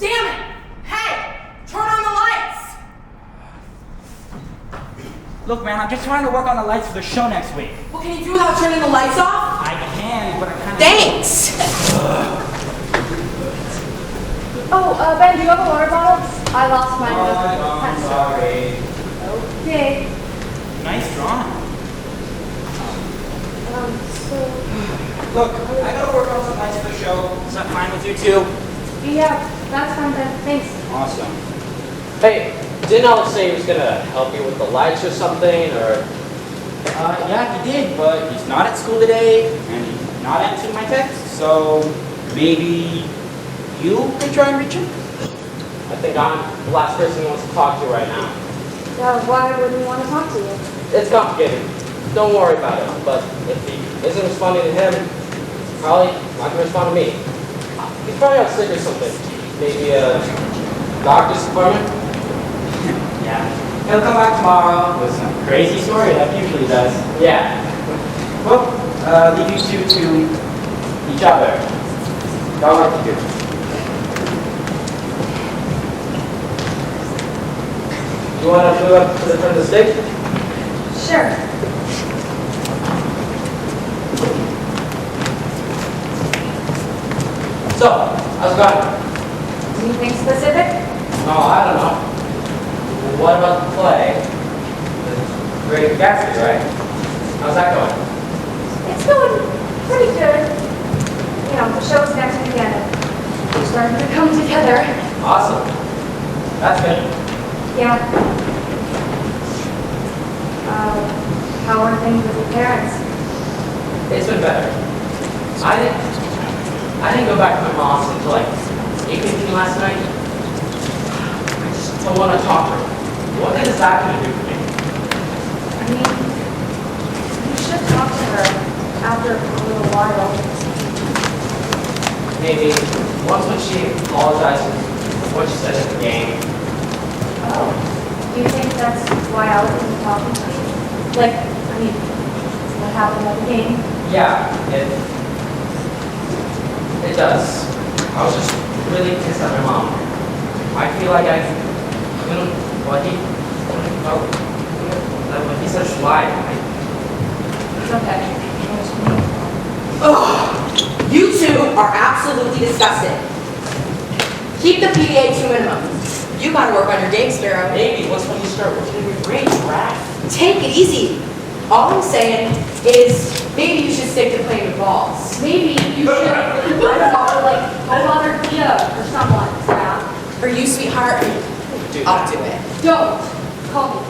Damn it! Hey! Turn on the lights! Look, man, I'm just trying to work on the lights for the show next week. Well, can you do without turning the lights off? I can, but I kind of... Thanks! Oh, Ben, do you have a water bottle? I lost mine. I'm sorry. Okay. Nice drawing. So... Look, I gotta work on some lights for the show. Is that fine with you two? Yeah, that's fine, Ben. Thanks. Awesome. Hey, didn't Alex say he was gonna help you with the lights or something, or? Yeah, he did, but he's not at school today, and he's not answering my text, so maybe you can try and reach him? I think I'm the last person he wants to talk to right now. Yeah, why wouldn't he want to talk to you? It's complicated. Don't worry about it. But if he isn't responding to him, he's probably not gonna respond to me. He's probably out sick or something. Maybe a doctor's appointment? Yeah. He'll come back tomorrow with some crazy story that he usually does. Yeah. Well, leave you two to each other. Y'all like to do. You wanna move up to the front of the stage? Sure. So, how's it going? Anything specific? No, I don't know. What about the play? The Great Gatsby, right? How's that going? It's going pretty good. You know, the show's next weekend. We're starting to come together. Awesome. That's good. Yeah. How are things with your parents? It's been better. I didn't go back to my mom's until like 8:15 last night. I just don't want to talk to her. What is that going to do for me? I mean, you should talk to her after a little while. Maybe once when she apologizes for what she said at the game. Oh. Do you think that's why I wasn't talking to you? Like, I mean, what happened at the game? Yeah, it does. I was just really pissed at my mom. I feel like I couldn't, when he said she lied, It's okay. Ugh! You two are absolutely disgusting. Keep the PDA to a minimum. You gotta work on your game, Sparrow. maybe once when you start working on your grades, right? Take it easy. All I'm saying is maybe you should stick to playing with balls. Maybe you should, I don't know, like, go bother Dia or someone, yeah? For you, sweetheart, I'll do it. Don't. Call me.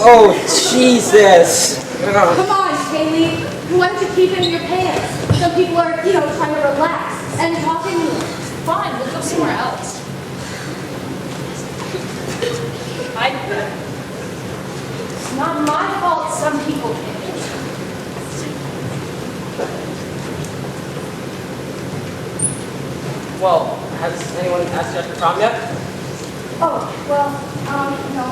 Oh, Jesus! Come on, Kaylee. Why don't you keep it in your pants? Some people are, you know, trying to relax and talking to you. Fine, we'll go somewhere else. It's not my fault some people can't. Well, has anyone asked you after prom yet? Oh, well, no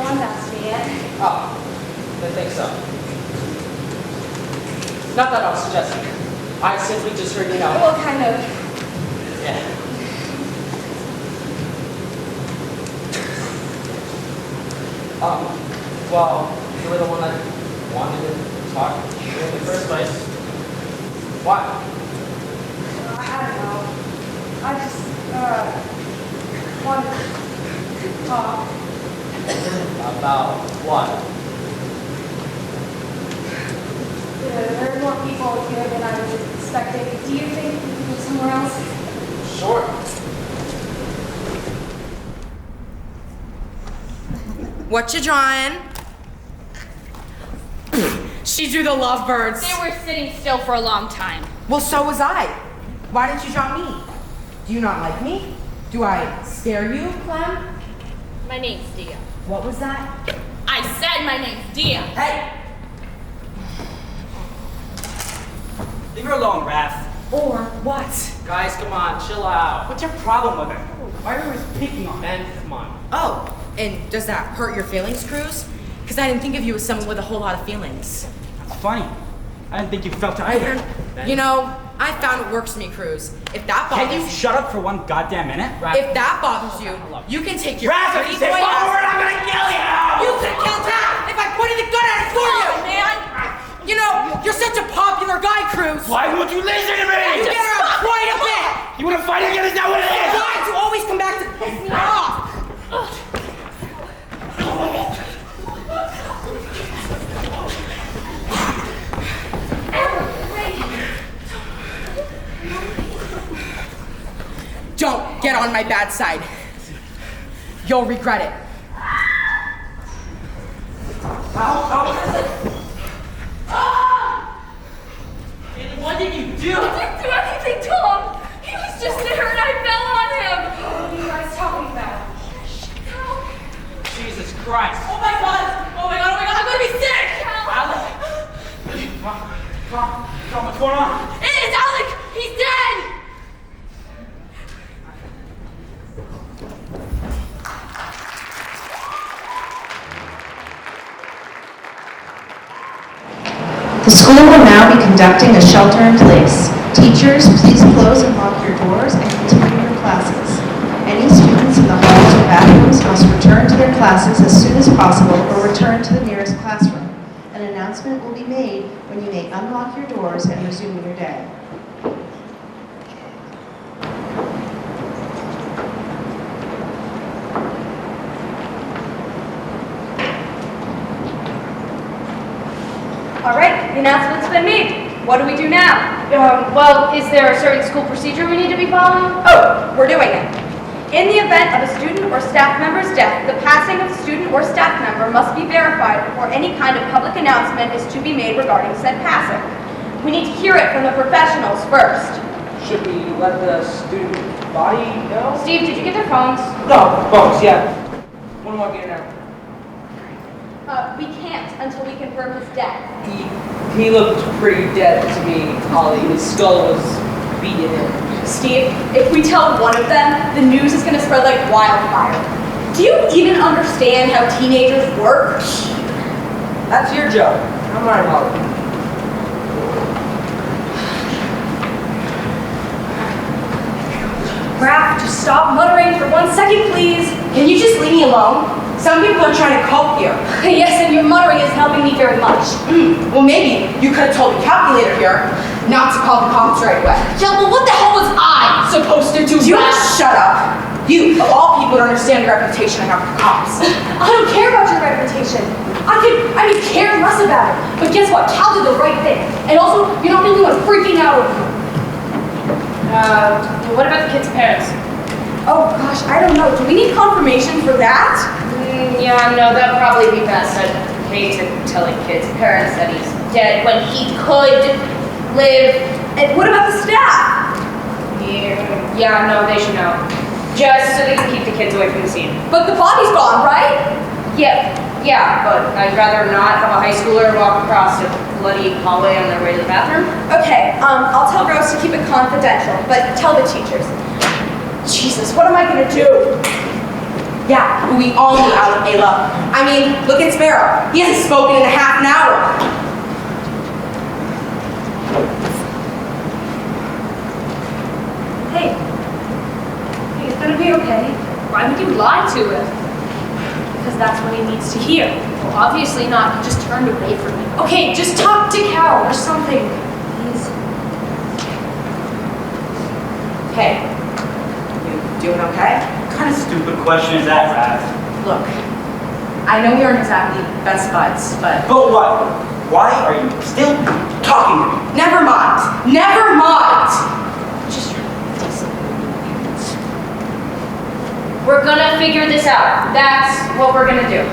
one's asked me yet. Oh, I think so. Not that I was suggesting. I simply just heard, Well, kind of. Yeah. Well, you were the one that wanted to talk to you in the first place. Why? I don't know. I just, wanted to talk. About what? There are more people here than I was expecting. Do you think we can go somewhere else? Sure. What you drawing? She drew the lovebirds. They were sitting still for a long time. Well, so was I. Why didn't you draw me? Do you not like me? Do I scare you, Clem? My name's Dia. What was that? I said my name's Dia. Hey! Leave her alone, Raph. Or what? Guys, come on, chill out. What's your problem with her? Why are you always picking on her? Ben, come on. Oh, and does that hurt your feelings, Cruz? Because I didn't think of you as someone with a whole lot of feelings. That's funny. I didn't think you felt either. You know, I found what works for me, Cruz. If that Can you bothers you, shut up for one goddamn minute? if that bothers you, you can take your Raz, if you say boy one ass- word, I'm gonna kill you! You could kill Dad if I pointed the gun at it for you, man. You know, you're such a popular guy, Cruz. Why won't you listen to me? You get around quite a bit. You wanna fight again? Is that what it is? Why do you always come back to piss me off? Don't get on my bad side. You'll regret it. What did you do? I didn't do anything, Tom. He was just there and I fell on him. What are you guys talking about? Jesus Christ. Oh my god! Oh my god! Oh my god! I'm gonna be sick! Alec! Come on, what's going on? It's Alec. He's dead. The school will now be conducting a shelter-in-place. Teachers, please close and lock your doors and continue your classes. Any students in the halls or bathrooms must return to their classes as soon as possible or return to the nearest classroom. An announcement will be made when you may unlock your doors and resume your day. All right, the announcement's been made. What do we do now? Well, is there a certain school procedure we need to be following? Oh, we're doing it. In the event of a student or staff member's death, the passing of the student or staff member must be verified before any kind of public announcement is to be made regarding said passing. We need to hear it from the professionals first. Should we let the student body know? Steve, did you get their phones? No, phones, yeah. What am I getting now? We can't until we confirm his death. He looked pretty dead to me, Holly. His skull was beaten in. Steve, if we tell one of them, the news is going to spread like wildfire. Do you even understand how teenagers work? That's your job. Not mine, Holly. Raph, just stop muttering for 1 second, please. Can you just leave me alone? Some people are trying to cope here. Yes, and your muttering is helping me very much. Well, maybe you could have told the calculator here not to call the cops right away. Yeah, but what the hell was I supposed to do? Do you want to Raph? shut up? You, of all people, don't understand the reputation I have with cops. I don't care about your reputation. I could care less about it. But guess what? Cal did the right thing. And also, you're not the only one freaking out over you. What about the kids' parents? Oh gosh, I don't know. Do we need confirmation for that? Yeah, no, that'd probably be best. I'd hate to tell a kid's parents that he's dead when he could live. And what about the staff? Yeah, no, they should know. Just so they can keep the kids away from the scene. But the body's gone, right? Yeah, but I'd rather not have a high schooler walk across a bloody hallway on their way to the bathroom. Okay, I'll tell Rose to keep it confidential, but tell the teachers. Jesus, what am I gonna do? Yeah, but we all need Alec, Ayla. I mean, look at Sparrow. He hasn't spoken in a half an hour. Hey, it's gonna be okay. Why would you lie to him? Because that's what he needs to hear. Well, obviously not. He just turned away from me. Okay, just talk to Cal or something. Please. Hey, you doing okay? What kind of stupid question is that, Raz? Look, I know we aren't exactly best buds, but But what? Why are you still talking to me? never mind. Never mind. Just We're gonna figure this out. That's what we're gonna do.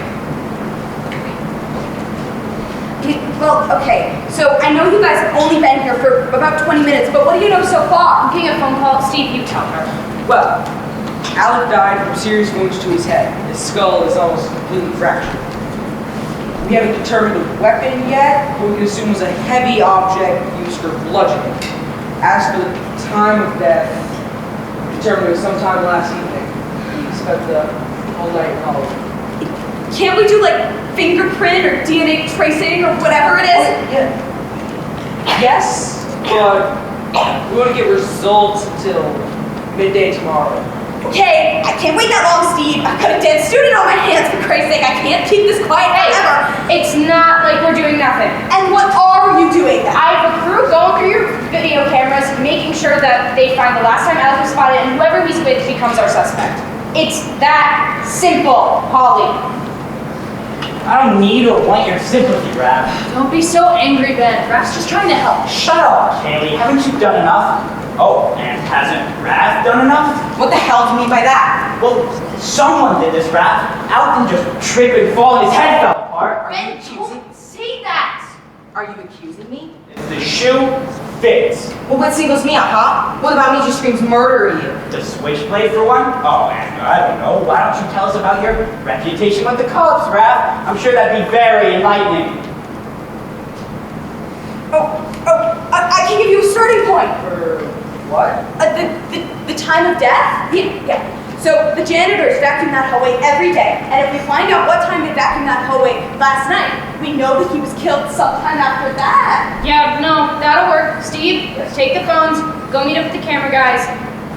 Well, okay, so I know you guys have only been here for about 20 minutes, but what do you know so far? I'm getting a phone call. Steve, you tell her. Well, Alec died from serious wounds to his head. His skull is almost completely fractured. We haven't determined a weapon yet, but we can assume it was a heavy object used for bludgeoning. As for the time of death, we determined it was sometime last evening. He spent the whole night in Hollywood. Can't we do like fingerprint or DNA tracing or whatever it is? Yeah. Yes, but we want to get results until midday tomorrow. Okay, I can't wait that long, Steve. I've got a dead student on my hands, for Christ's sake. I can't keep this quiet forever. It's not like we're doing nothing. And what are you doing then? I have a crew going through your video cameras, making sure that they find the last time Alex was spotted, and whoever he's with becomes our suspect. It's that simple, Holly. I don't need or want your sympathy, Raph. Don't be so angry, Ben. Raph's just trying to help. Shut up, Kaylee. Haven't you done enough? Oh, and hasn't Raph done enough? What the hell do you mean by that? Well, someone did this, Raph. Alec didn't just trip and fall and his head fell apart. Ben, don't say that. Are you accusing me? If the shoe fits. Well, what singles me out, huh? What about me just screams murder at you? The switchblade for one? Oh, and I don't know. Why don't you tell us about your reputation with the cops, Raph? I'm sure that'd be very enlightening. I can give you a starting point. For what? The time of death? Yeah. So the janitors vacuum that hallway every day, and if we find out what time they vacuumed that hallway last night, we know that he was killed sometime after that. Yeah, no, that'll work. Steve, take the phones, go meet up with the camera guys,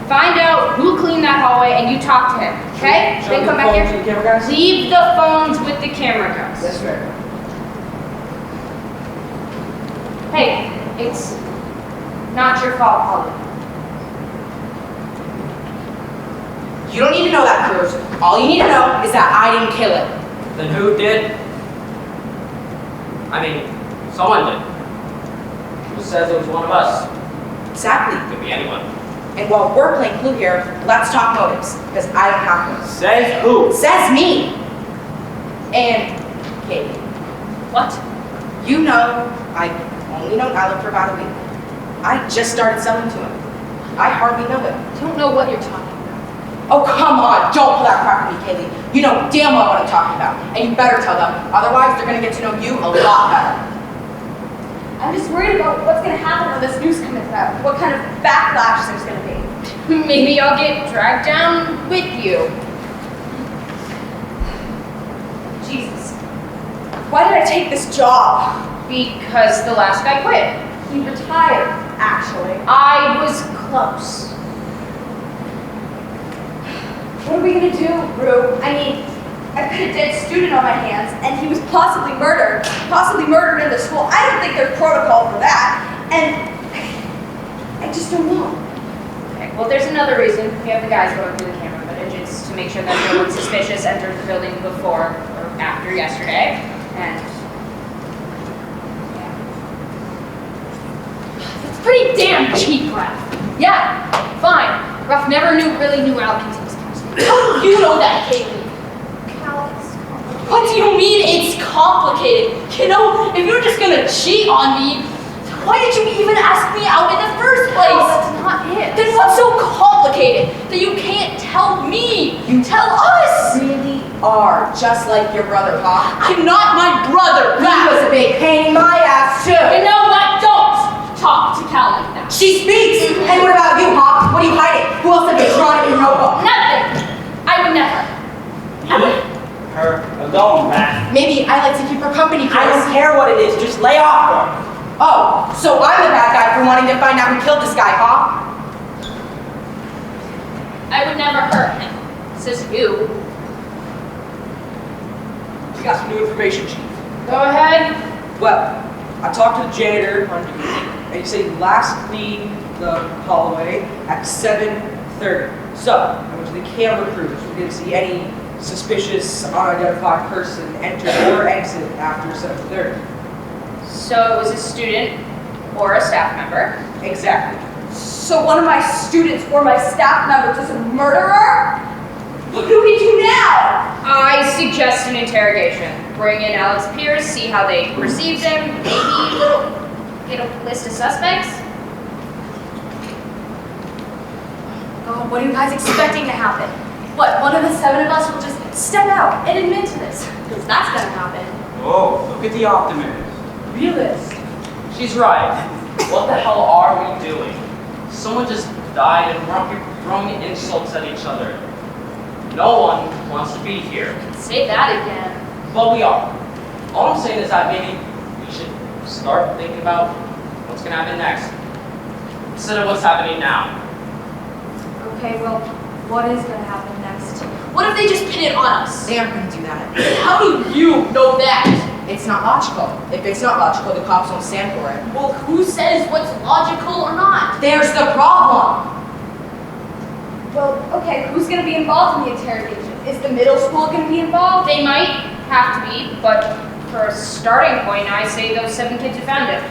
find out who cleaned that hallway, and you talk to him, okay? Shall Then we come phone back to here. the camera guys? Leave the phones with the camera guys. Yes, ma'am. Hey, it's not your fault, Holly. You don't need to know that, Cruz. All you need to know is that I didn't kill it. Then who did? I mean, someone did. Who says it was one of us? Exactly. Could be anyone. And while we're playing Clue here, let's talk motives, because I don't have those. Says who? Says me. And Katie, What? you know I've only known Alec for about a week. I just started selling to him. I hardly know him. Don't know what you're talking about. Oh, come on, don't pull that crap on me, Kaylee. You know damn well what I'm talking about, and you better tell them. Otherwise, they're gonna get to know you a lot better. I'm just worried about what's going to happen when this news comes out. What kind of backlash there's going to be. Maybe I'll get dragged down with you. Jesus. Why did I take this job? Because the last guy quit. He retired, actually. I was close. What are we going to do, Rue? I mean, I've got a dead student on my hands, and he was possibly murdered in the school. I don't think there's protocol for that, and I just don't know. Okay, well, there's another reason. We have the guys going through the camera footage. It's to make sure that no one suspicious entered the building before or after yesterday. And yeah. It's pretty damn cheap, Raph. Yeah, fine. Raph never really knew Alec until this past week. You know that, Kaylee. What do you mean it's complicated? You know, if you're just gonna cheat on me, why did you even ask me out in the first place? Oh, that's not it. Then what's so complicated that you can't tell me? You tell us! Really are, just like your brother, huh? I'm not my brother, He was a big pain in my ass, too. You know what? Don't talk to Cal like that. She speaks! And what about you, huh? What are you hiding? Who else have you drawn in your notebook? Nothing. I would never. Leave her alone, Raph. Maybe I like to keep her company, I don't Chris. care what it is. Just lay off her. Oh, so I'm the bad guy for wanting to find out who killed this guy, huh? I would never hurt him. Says you. We got some new information, Chief. Go ahead. Well, I talked to the janitor on duty, and he said he last cleaned the hallway at 7:30. So, I went to the camera crews. We didn't see any suspicious, unidentified person enter or exit after 7:30. So it was a student or a staff member. Exactly. So one of my students or my staff members is a murderer? What do we do now? I suggest an interrogation. Bring in Alex Pierce, see how they perceive them. Maybe get a list of suspects. God, what are you guys expecting to happen? What, one of the 7 of us will just step out and admit to this? Because that's gonna happen. Oh, look at the optimist. Realist. She's right. What the hell are we doing? Someone just died and we're throwing insults at each other. No one wants to be here. Say that again. But we are. All I'm saying is that maybe we should start thinking about what's gonna happen next. Instead of what's happening now. Okay, well, what is gonna happen next? What if they just pin it on us? They aren't gonna do that. How do you know that? It's not logical. If it's not logical, the cops won't stand for it. Well, who says what's logical or not? There's the problem. Well, okay, who's gonna be involved in the interrogation? Is the middle school gonna be involved? They might have to be, but for a starting point, I say those 7 kids who found it.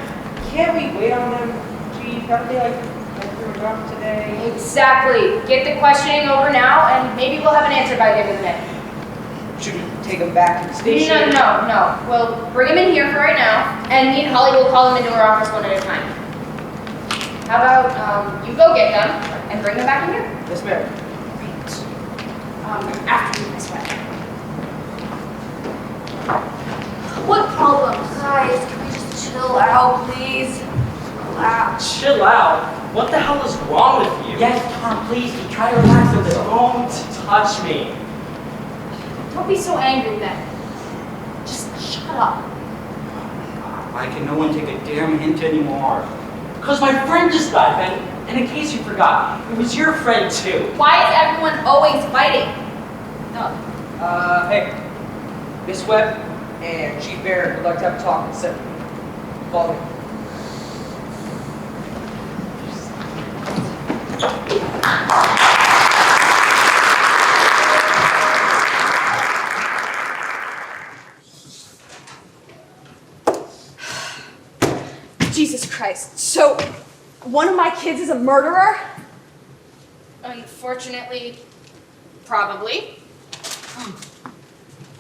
Can't we wait on them, Chief? Haven't they like went through a drop today? Exactly. Get the questioning over now, and maybe we'll have an answer by the end of the day. Should we take them back to the station? No. We'll bring them in here for right now, and me and Holly will call them into our office one at a time. How about you go get them and bring them back in here? Yes, ma'am. After you, Miss Webb. What problem? Guys, can we just chill out, please? Relax. Chill out. What the hell is wrong with you? Yes, Tom, please, try to relax a little. Don't touch me. Don't be so angry then. Just shut up. Why can no one take a damn hint anymore? Because my friend just died, and in case you forgot, it was your friend too. Why is everyone always fighting? Hey, Miss Webb and Chief Barrett would like to have a talk in separate. Follow me. Jesus Christ. So, one of my kids is a murderer? Unfortunately, probably.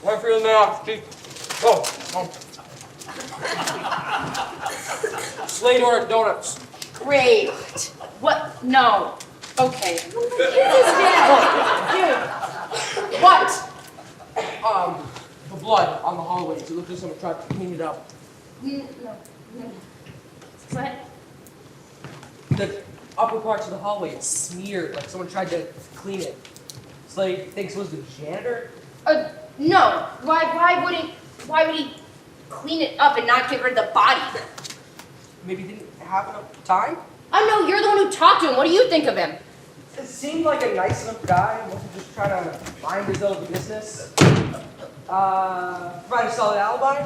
One for you now, Chief. Oh. Slate donuts. Great. What? No. Okay. Kid is dead. Dude. What? The blood on the hallways. It looked like someone tried to clean it up. No. What? The upper parts of the hallway, it's smeared, like someone tried to clean it. Slade thinks it was the janitor. No. Why would he clean it up and not get rid of the body? Maybe didn't have enough time? I know, you're the one who talked to him. What do you think of him? It seemed like a nice enough guy, wasn't just trying to mind his own business. Provide a solid alibi.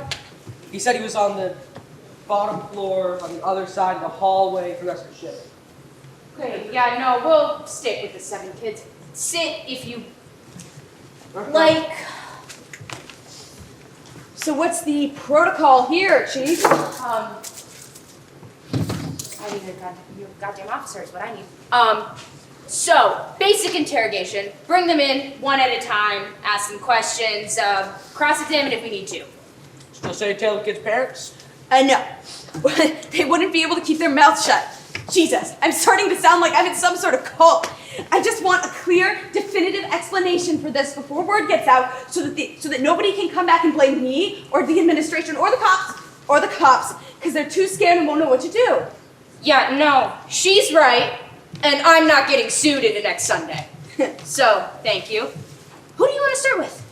He said he was on the bottom floor on the other side of the hallway for the rest of the shift. Okay, yeah, no, we'll stick with the 7 kids. Sit if you like. So what's the protocol here, Chief? I need your goddamn officer is what I need. So, basic interrogation. Bring them in one at a time, ask them questions, cross-examine if we need to. Still say tell the kid's parents? No. They wouldn't be able to keep their mouths shut. Jesus, I'm starting to sound like I'm in some sort of cult. I just want a clear, definitive explanation for this before word gets out so that nobody can come back and blame me or the administration or the cops because they're too scared and won't know what to do. Yeah, no, she's right, and I'm not getting sued into next Sunday. So, thank you. Who do you want to start with?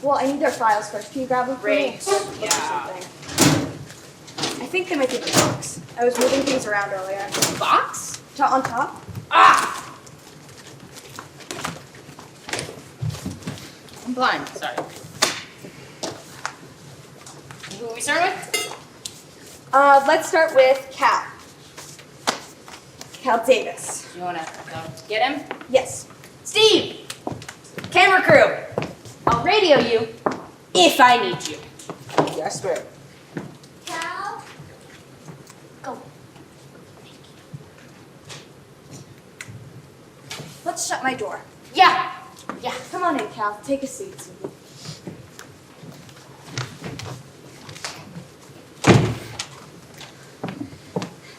Well, I need their files first. Can you grab them for me? Great. Yeah. I think they might be in the box. I was moving things around earlier. Box? On top? Ah! I'm blind, sorry. Who are we starting with? Let's start with Cal. Cal Davis. You wanna go get him? Yes. Steve! Camera crew! I'll radio you if I need you. Yes, ma'am. Cal? Go. Let's shut my door. Yeah. Come on in, Cal. Take a seat.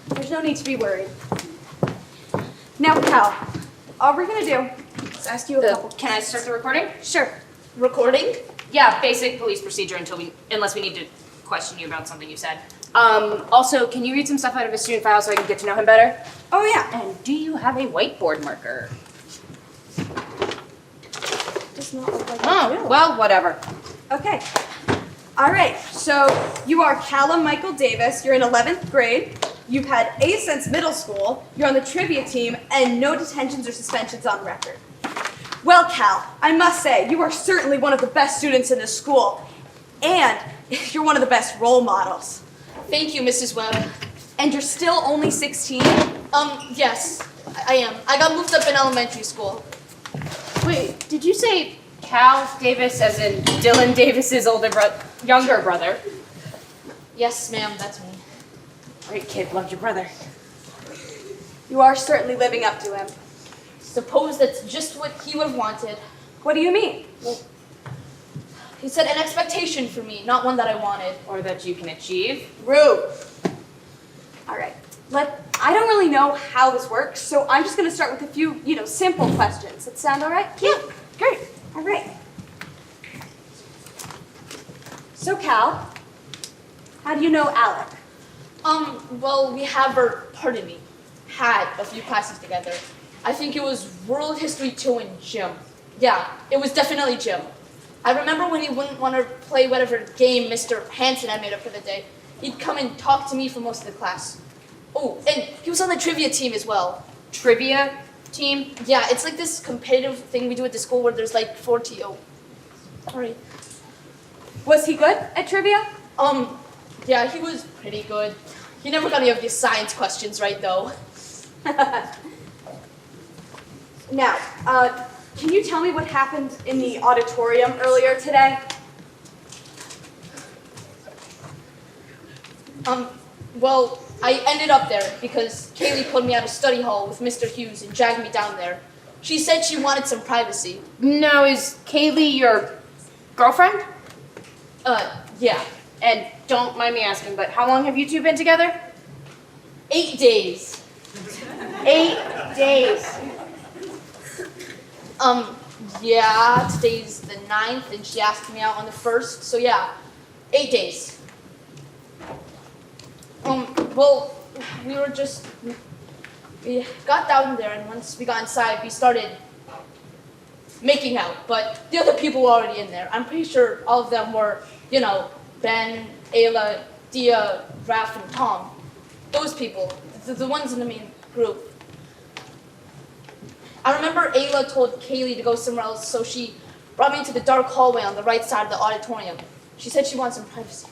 There's no need to be worried. Now, Cal, all we're gonna do is ask you a couple. Can I start the recording? Sure. Recording? Yeah, basic police procedure unless we need to question you about something you said. Also, can you read some stuff out of his student file so I can get to know him better? Oh yeah. And do you have a whiteboard marker? Does not look like I do. Oh, well, whatever. Okay. All right, so you are Callum Michael Davis. You're in 11th grade. You've had A's since middle school. You're on the trivia team, and no detentions or suspensions on record. Well, Cal, I must say, you are certainly one of the best students in this school, and you're one of the best role models. Thank you, Mrs. Webb. And you're still only 16? Yes, I am. I got moved up in elementary school. Wait, did you say Cal Davis as in Dylan Davis's younger brother? Yes, ma'am, that's me. Great kid, loved your brother. You are certainly living up to him. Suppose that's just what he would have wanted. What do you mean? He said an expectation for me, not one that I wanted. Or that you can achieve. Rude. All right. I don't really know how this works, so I'm just going to start with a few, simple questions. That sound all right? Yeah. Great. All right. So, Cal, how do you know Alec? Well, we had a few classes together. I think it was World History 2 in gym. Yeah, it was definitely gym. I remember when he wouldn't want to play whatever game Mr. Hanson had made up for the day, he'd come and talk to me for most of the class. Oh, and he was on the trivia team as well. Trivia team? Yeah, it's like this competitive thing we do at the school where there's like 40. Oh, sorry. Was he good at trivia? Yeah, he was pretty good. He never got any of these science questions right, though. Now, can you tell me what happened in the auditorium earlier today? Well, I ended up there because Kaylee pulled me out of study hall with Mr. Hughes and dragged me down there. She said she wanted some privacy. Now, is Kaylee your girlfriend? Yeah. And don't mind me asking, but how long have you two been together? 8 days. 8 days. Yeah, today's the 9th, and she asked me out on the 1st, so yeah, 8 days. Well, we got down there, and once we got inside, we started making out, but the other people were already in there. I'm pretty sure all of them were, Ben, Ayla, Dia, Raph, and Tom. Those people, the ones in the main group. I remember Ayla told Kaylee to go somewhere else, so she brought me into the dark hallway on the right side of the auditorium. She said she wanted some privacy.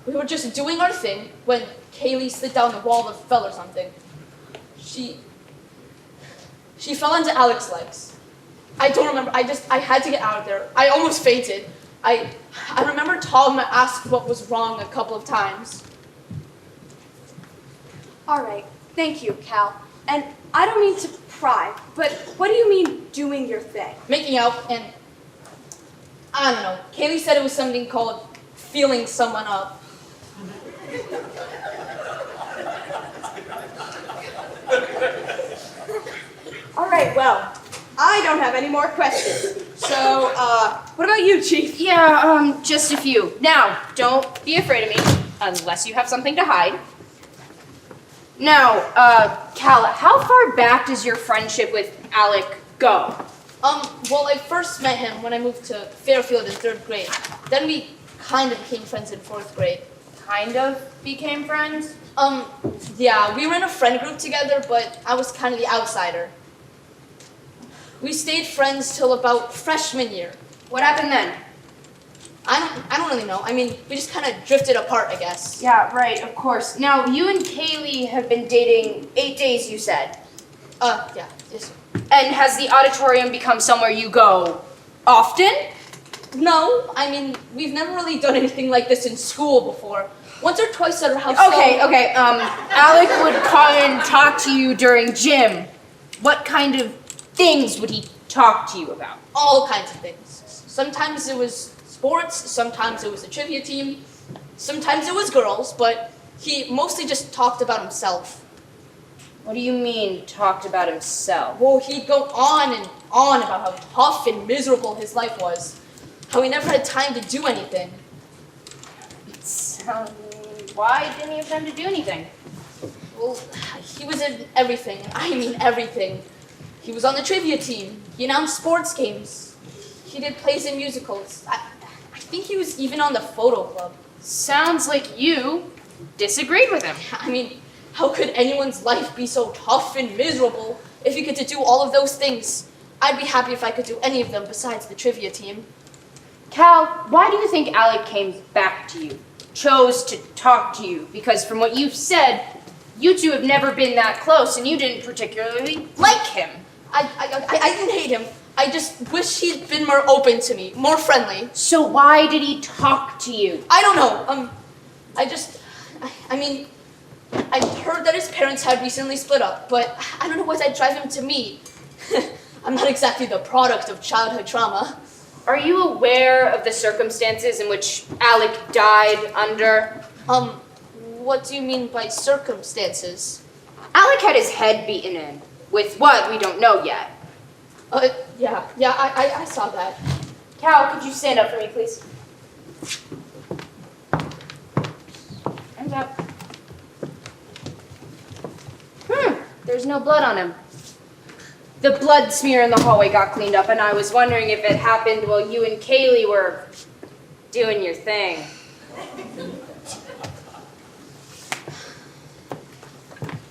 We were just doing our thing when Kaylee slid down the wall and fell or something. She fell onto Alex's legs. I don't remember. I had to get out of there. I almost fainted. I remember Tom asked what was wrong a couple of times. All right. Thank you, Cal. And I don't mean to pry, but what do you mean doing your thing? Making out, and I don't know. Kaylee said it was something called feeling someone up. All right, well, I don't have any more questions. So, what about you, Chief? Yeah, just a few. Now, don't be afraid of me, unless you have something to hide. Now, Cal, how far back does your friendship with Alec go? Well, I first met him when I moved to Fairfield in 3rd grade. Then we kind of became friends in 4th grade. Kind of became friends? Yeah, we were in a friend group together, but I was kind of the outsider. We stayed friends till about freshman year. What happened then? I don't really know. I mean, we just kind of drifted apart, I guess. Yeah, right, of course. Now, you and Kaylee have been dating 8 days, you said. Yeah, yes. And has the auditorium become somewhere you go often? No, I mean, we've never really done anything like this in school before. Once or twice at our house. Okay, Alec would call and talk to you during gym. What kind of things would he talk to you about? All kinds of things. Sometimes it was sports, sometimes it was a trivia team, sometimes it was girls, but he mostly just talked about himself. What do you mean, talked about himself? Well, he'd go on and on about how tough and miserable his life was, how he never had time to do anything. Why didn't he have time to do anything? Well, he was in everything, and I mean everything. He was on the trivia team, he announced sports games, He did plays and musicals. I think he was even on the photo club. Sounds like you disagreed with him. I mean, how could anyone's life be so tough and miserable if you get to do all of those things? I'd be happy if I could do any of them besides the trivia team. Cal, why do you think Alec came back to you? Chose to talk to you? Because from what you've said, you two have never been that close and you didn't particularly like him. I didn't hate him. I just wish he'd been more open to me, more friendly. So why did he talk to you? I don't know. I mean, I heard that his parents had recently split up, but I don't know what I'd drive him to me. I'm not exactly the product of childhood trauma. Are you aware of the circumstances in which Alec died under? What do you mean by circumstances? Alec had his head beaten in. With what, we don't know yet. Yeah, I saw that. Cal, could you stand up for me, please? Hands up. There's no blood on him. The blood smear in the hallway got cleaned up, and I was wondering if it happened while you and Kaylee were doing your thing.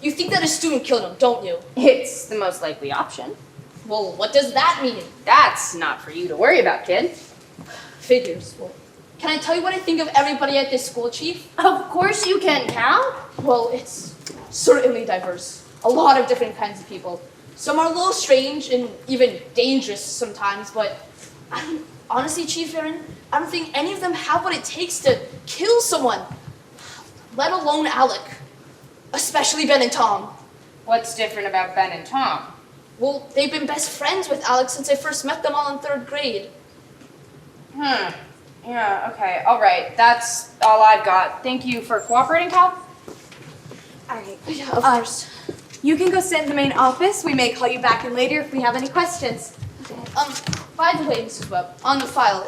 You think that a student killed him, don't you? It's the most likely option. Well, what does that mean? That's not for you to worry about, kid. Figures. Well, can I tell you what I think of everybody at this school, Chief? Of course you can, Cal. Well, it's certainly diverse. A lot of different kinds of people. Some are a little strange and even dangerous sometimes, but honestly, Chief Aaron, I don't think any of them have what it takes to kill someone, let alone Alec. Especially Ben and Tom. What's different about Ben and Tom? Well, they've been best friends with Alec since I first met them all in 3rd grade. Yeah, okay, all right. That's all I've got. Thank you for cooperating, Cal. All right. Yeah, of course. You can go sit in the main office. We may call you back in later if we have any questions. By the way, Mrs. Webb, on the file,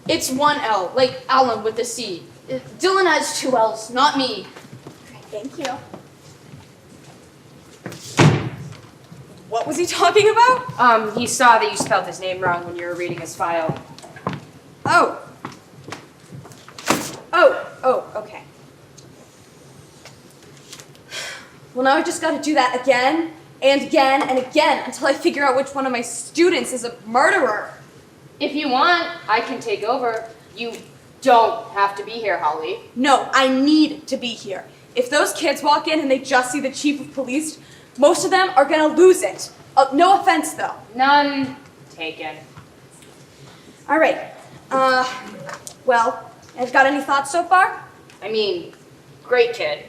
it's 1 L, like Alan with the C. Dylan has 2 L's, not me. Thank you. What was he talking about? He saw that you spelled his name wrong when you were reading his file. Oh, okay. Well, now I just got to do that again and again and again until I figure out which one of my students is a murderer. If you want, I can take over. You don't have to be here, Holly. No, I need to be here. If those kids walk in and they just see the chief of police, most of them are gonna lose it. No offense, though. None taken. All right. Well, have got any thoughts so far? I mean, great kid.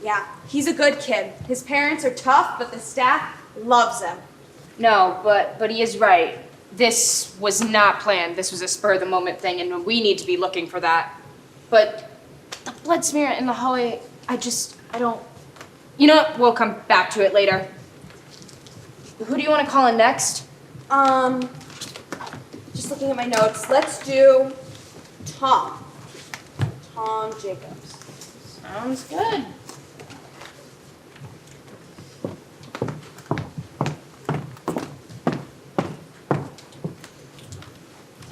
Yeah, he's a good kid. His parents are tough, but the staff loves him. No, but he is right. This was not planned. This was a spur-of-the-moment thing, and we need to be looking for that. But the blood smear in the hallway, I don't... You know what? We'll come back to it later. Who do you want to call in next? Just looking at my notes. Let's do Tom. Tom Jacobs. Sounds good.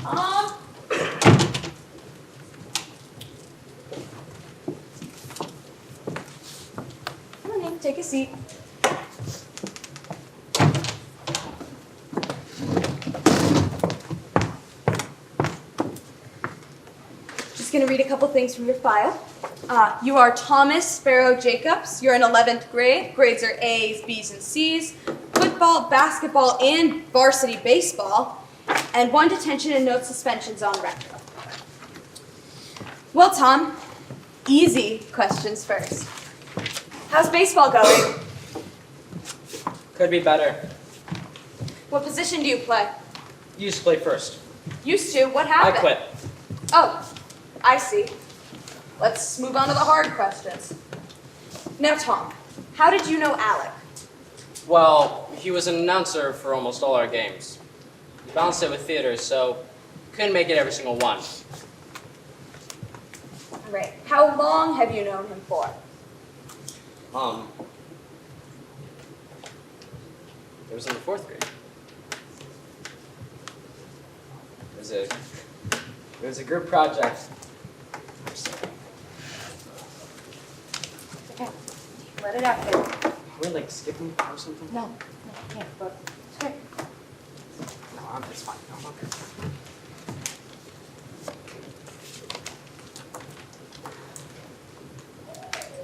Tom? Come on in, take a seat. Just gonna read a couple things from your file. You are Thomas Sparrow Jacobs. You're in 11th grade. Grades are A's, B's, and C's. Football, basketball, and varsity baseball. And 1 detention and no suspensions on record. Well, Tom, easy questions first. How's baseball going? Could be better. What position do you play? Used to play first. Used to. What I happened? quit. Oh, I see. Let's move on to the hard questions. Now, Tom, how did you know Alec? Well, he was an announcer for almost all our games. He balanced it with theater, so couldn't make it every single one. All right. How long have you known him for? It was in the 4th grade. was a group project. Okay, let it out there. Are we like skipping or something? No, I can't, but it's okay. No, it's fine. I'm okay.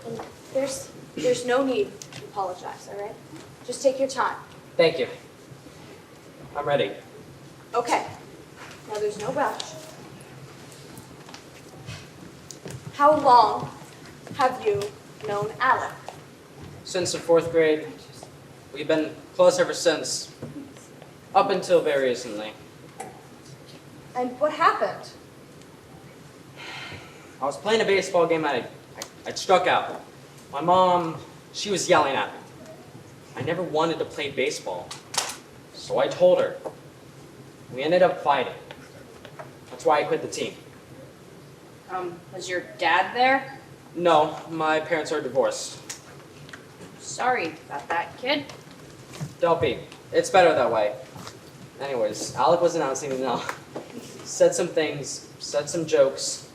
And there's no need to apologize, all right? Just take your time. Thank you. I'm ready. Okay. Now there's no rush. How long have you known Alec? Since the 4th grade, we've been close ever since. Up until very recently. And what happened? I was playing a baseball game and I struck out. My mom, she was yelling at me. I never wanted to play baseball, so I told her. We ended up fighting. That's why I quit the team. Was your dad there? No, my parents are divorced. Sorry about that, kid. Don't be. It's better that way. Anyways, Alec was announcing it now. Said some things, said some jokes.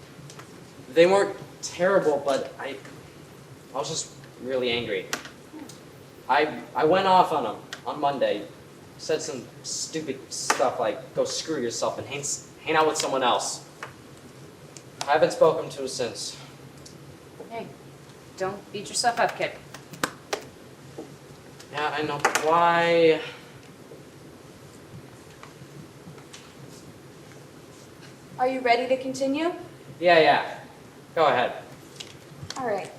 They weren't terrible, but I was just really angry. I went off on him on Monday. Said some stupid stuff like, go screw yourself and hang out with someone else. I haven't spoken to him since. Hey, don't beat yourself up, kid. Yeah, I know. Why? Are you ready to continue? Yeah. Go ahead. All right.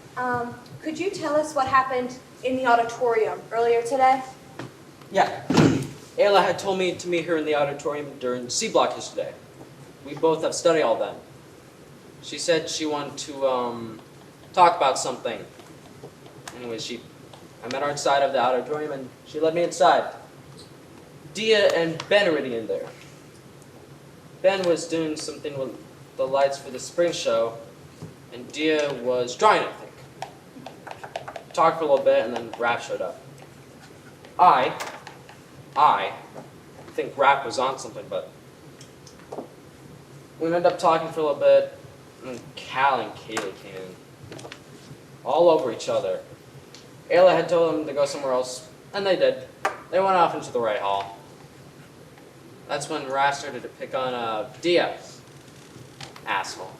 Could you tell us what happened in the auditorium earlier today? Yeah. Ayla had told me to meet her in the auditorium during C block yesterday. We both have study all then. She said she wanted to talk about something. Anyways, I met her inside of the auditorium and she led me inside. Dia and Ben are already in there. Ben was doing something with the lights for the spring show, and Dia was drawing, I think. Talked for a little bit, and then Raph showed up. I think Raph was on something, but we ended up talking for a little bit, and Cal and Kaylee came in. All over each other. Ayla had told them to go somewhere else, and they did. They went off into the right hall. That's when Raph started to pick on Dia. Asshole.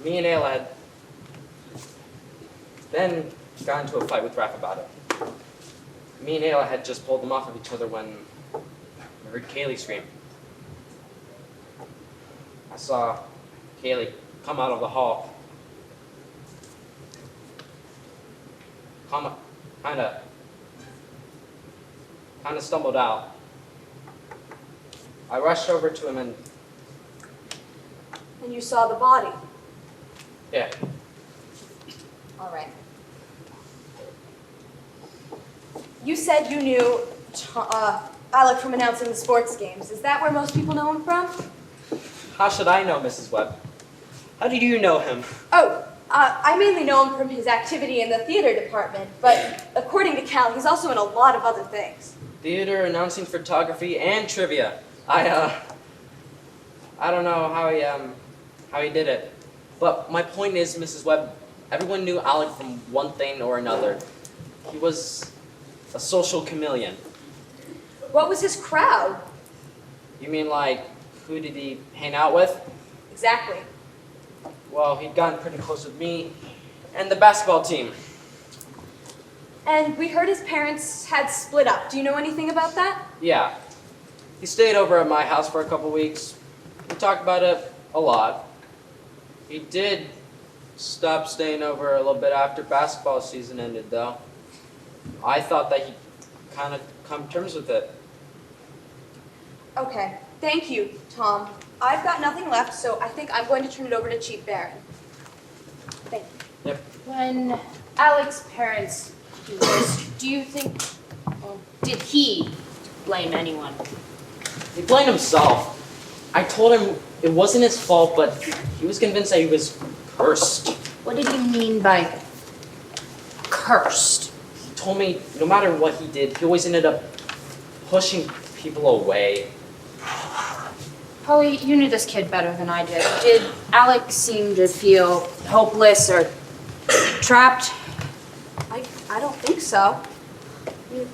Me and Ayla had then got into a fight with Raph about it. Me and Ayla had just pulled them off of each other when we heard Kaylee scream. I saw Kaylee come out of the hall. Kinda stumbled out. I rushed over to him and And you saw the body. yeah. All right. You said you knew Alec from announcing the sports games. Is that where most people know him from? How should I know, Mrs. Webb? How do you know him? Oh, I mainly know him from his activity in the theater department, but according to Cal, he's also in a lot of other things. Theater, announcing photography, and trivia. I don't know how he did it. But my point is, Mrs. Webb, everyone knew Alec from one thing or another. He was a social chameleon. What was his crowd? You mean like, who did he hang out with? Exactly. Well, he'd gotten pretty close with me and the basketball team. And we heard his parents had split up. Do you know anything about that? Yeah. He stayed over at my house for a couple weeks. We talked about it a lot. He did stop staying over a little bit after basketball season ended, though. I thought that he'd kind of come to terms with it. Okay. Thank you, Tom. I've got nothing left, so I think I'm going to turn it over to Chief Barron. Thank you. Yep. When Alec's parents divorced, do you think, did he blame anyone? He blamed himself. I told him it wasn't his fault, but he was convinced that he was cursed. What did he mean by cursed? He told me no matter what he did, he always ended up pushing people away. Polly, you knew this kid better than I did. Did Alec seem to feel hopeless or trapped? I don't think so. You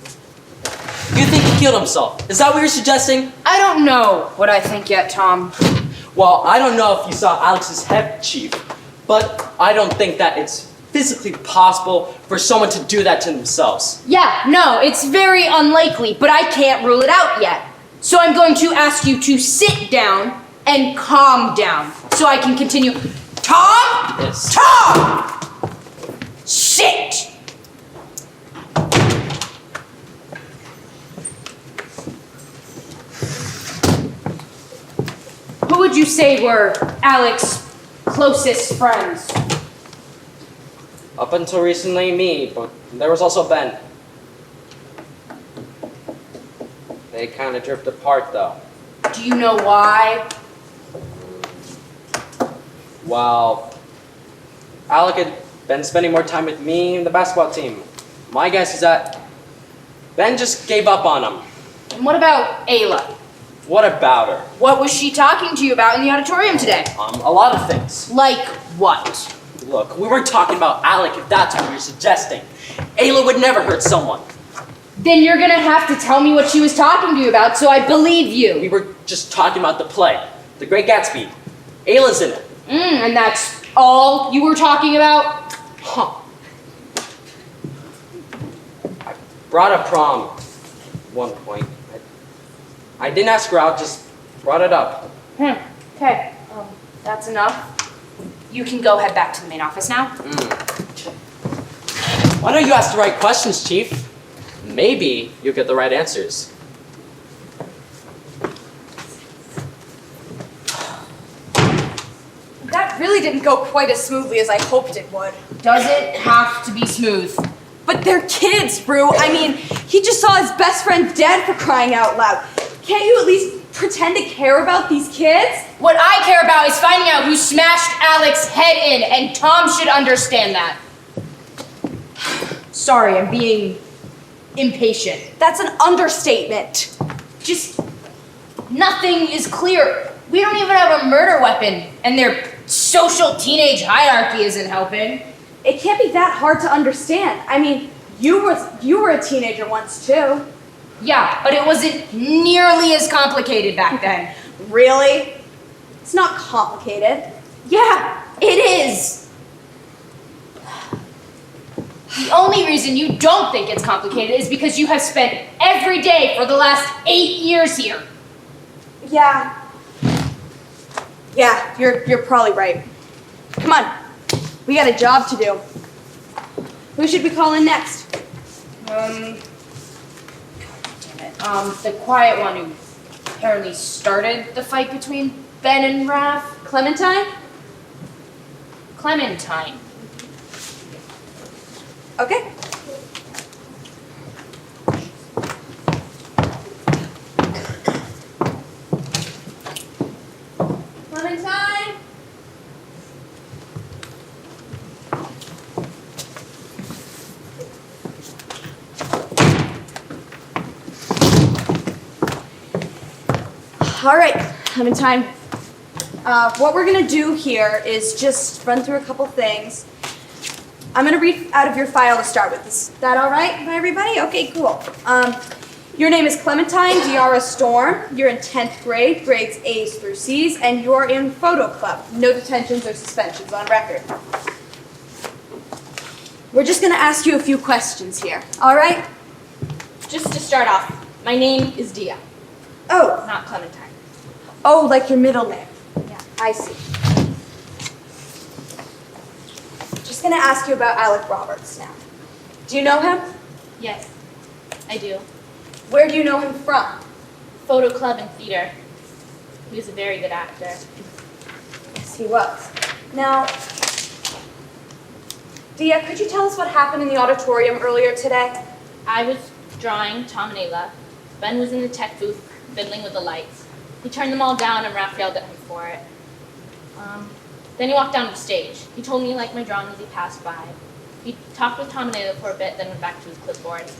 think he killed himself? Is that what you're suggesting? I don't know what I think yet, Tom. Well, I don't know if you saw Alex's head, Chief, but I don't think that it's physically possible for someone to do that to themselves. Yeah, no, it's very unlikely, but I can't rule it out yet. So I'm going to ask you to sit down and calm down so I can continue. Tom? Yes. Tom! Sit! Who would you say were Alec's closest friends? Up until recently, me, but there was also Ben. They kind of drifted apart, though. Do you know why? Well, Alec had been spending more time with me and the basketball team. My guess is that Ben just gave up on him. And what about Ayla? What about her? What was she talking to you about in the auditorium today? A lot of things. Like what? Look, we weren't talking about Alec if that's what you're suggesting. Ayla would never hurt someone. Then you're gonna have to tell me what she was talking to you about so I believe We you. were just talking about the play, The Great Gatsby. Ayla's in it. And that's all you were talking about? Huh. I brought up prom at one point. I didn't ask her out, just brought it up. Okay, that's enough. You can go head back to the main office now. Why don't you ask the right questions, Chief? Maybe you'll get the right answers. That really didn't go quite as smoothly as I hoped it would. Does it have to be smooth? But they're kids, Rue. I mean, he just saw his best friend dead, for crying out loud. Can't you at least pretend to care about these kids? What I care about is finding out who smashed Alec's head in, and Tom should understand that. Sorry, I'm being impatient. That's an understatement. Just nothing is clear. We don't even have a murder weapon, and their social teenage hierarchy isn't helping. It can't be that hard to understand. I mean, you were a teenager once too. Yeah, but it wasn't nearly as complicated back then. Really? It's not complicated. Yeah, it is. The only reason you don't think it's complicated is because you have spent every day for the last 8 years here. Yeah. Yeah, you're probably right. Come on. We got a job to do. Who should we call in next? Damn it. The quiet one who apparently started the fight between Ben and Raph. Clementine? Clementine. Okay. Clementine? All right, Clementine. What we're gonna do here is just run through a couple things. I'm gonna read out of your file to start with. Is that all right by everybody? Okay, cool. Your name is Clementine Diarra Storm. You're in 10th grade, grades A's through C's, and you're in photo club. No detentions or suspensions on record. We're just gonna ask you a few questions here, all right? Just to start off, my name is Dia, Oh, not Clementine. oh, like your middle name. Yeah, I see. Just gonna ask you about Alec Roberts now. Do you know him? Yes, I do. Where do you know him from? Photo club and theater. He was a very good actor. Yes, he was. Now, Dia, could you tell us what happened in the auditorium earlier today? I was drawing Tom and Ayla. Ben was in the tech booth fiddling with the lights. He turned them all down and Raph yelled at him for it. Then he walked down to the stage. He told me he liked my drawing as he passed by. He talked with Tom and Ayla for a bit, then went back to his clipboard.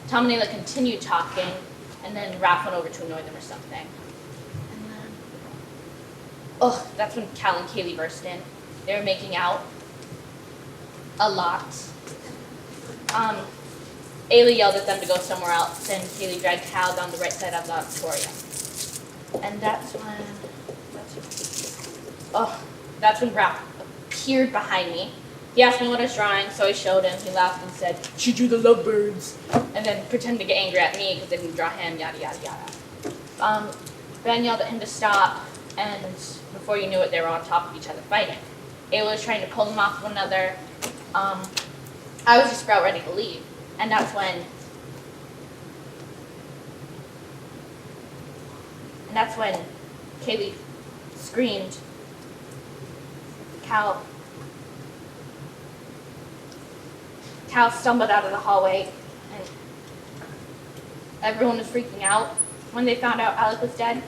Tom and Ayla continued talking, and then Raph went over to annoy them or something. And then Ugh, that's when Cal and Kaylee burst in. They were making out. A lot. Ayla yelled at them to go somewhere else, and Kaylee dragged Cal down the right side of the auditorium. And that's when Ralph appeared behind me. He asked me what I was drawing, so I showed him. He laughed and said, "She drew the lovebirds," and then pretended to get angry at me because I didn't draw him, yada, yada, yada. Ben yelled at him to stop, and before you knew it, they were on top of each other fighting. Ayla was trying to pull them off one another. I was just about ready to leave, and that's when Kaylee screamed. Cal stumbled out of the hallway, and everyone was freaking out when they found out Alec was dead.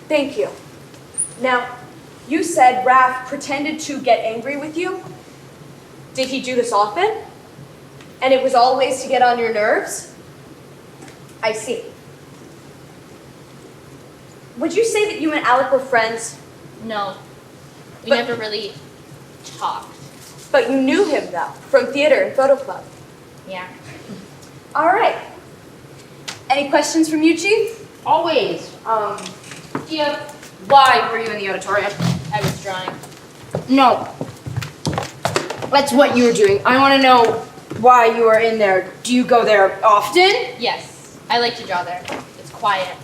Thank you. Now, you said Raph pretended to get angry with you. Did he do this often? And it was always to get on your nerves? I see. Would you say that you and Alec were friends? No, we But- never really talked. But you knew him, though, from theater and photo club. Yeah. All right. Any questions from you, Chief? Always. Dia, why were you in the auditorium? I was drawing. No. That's what you were doing. I want to know why you were in there. Do you go there often? Yes, I like to draw there. It's quiet.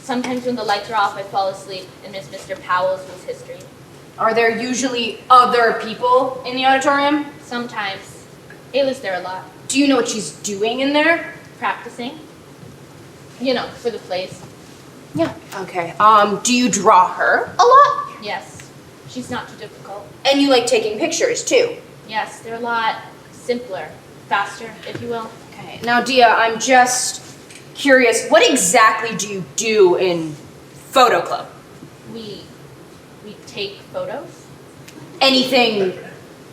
Sometimes when the lights are off, I fall asleep and miss Mr. Powell's was history. Are there usually other people in the auditorium? Sometimes. Ayla's there a lot. Do you know what she's doing in there? Practicing. You know, for the plays. Yeah. Okay. Do you draw her a lot? Yes. She's not too difficult. And you like taking pictures too? Yes, they're a lot simpler, faster, if you will. Okay. Now, Dia, I'm just curious. What exactly do you do in photo club? We take photos. Anything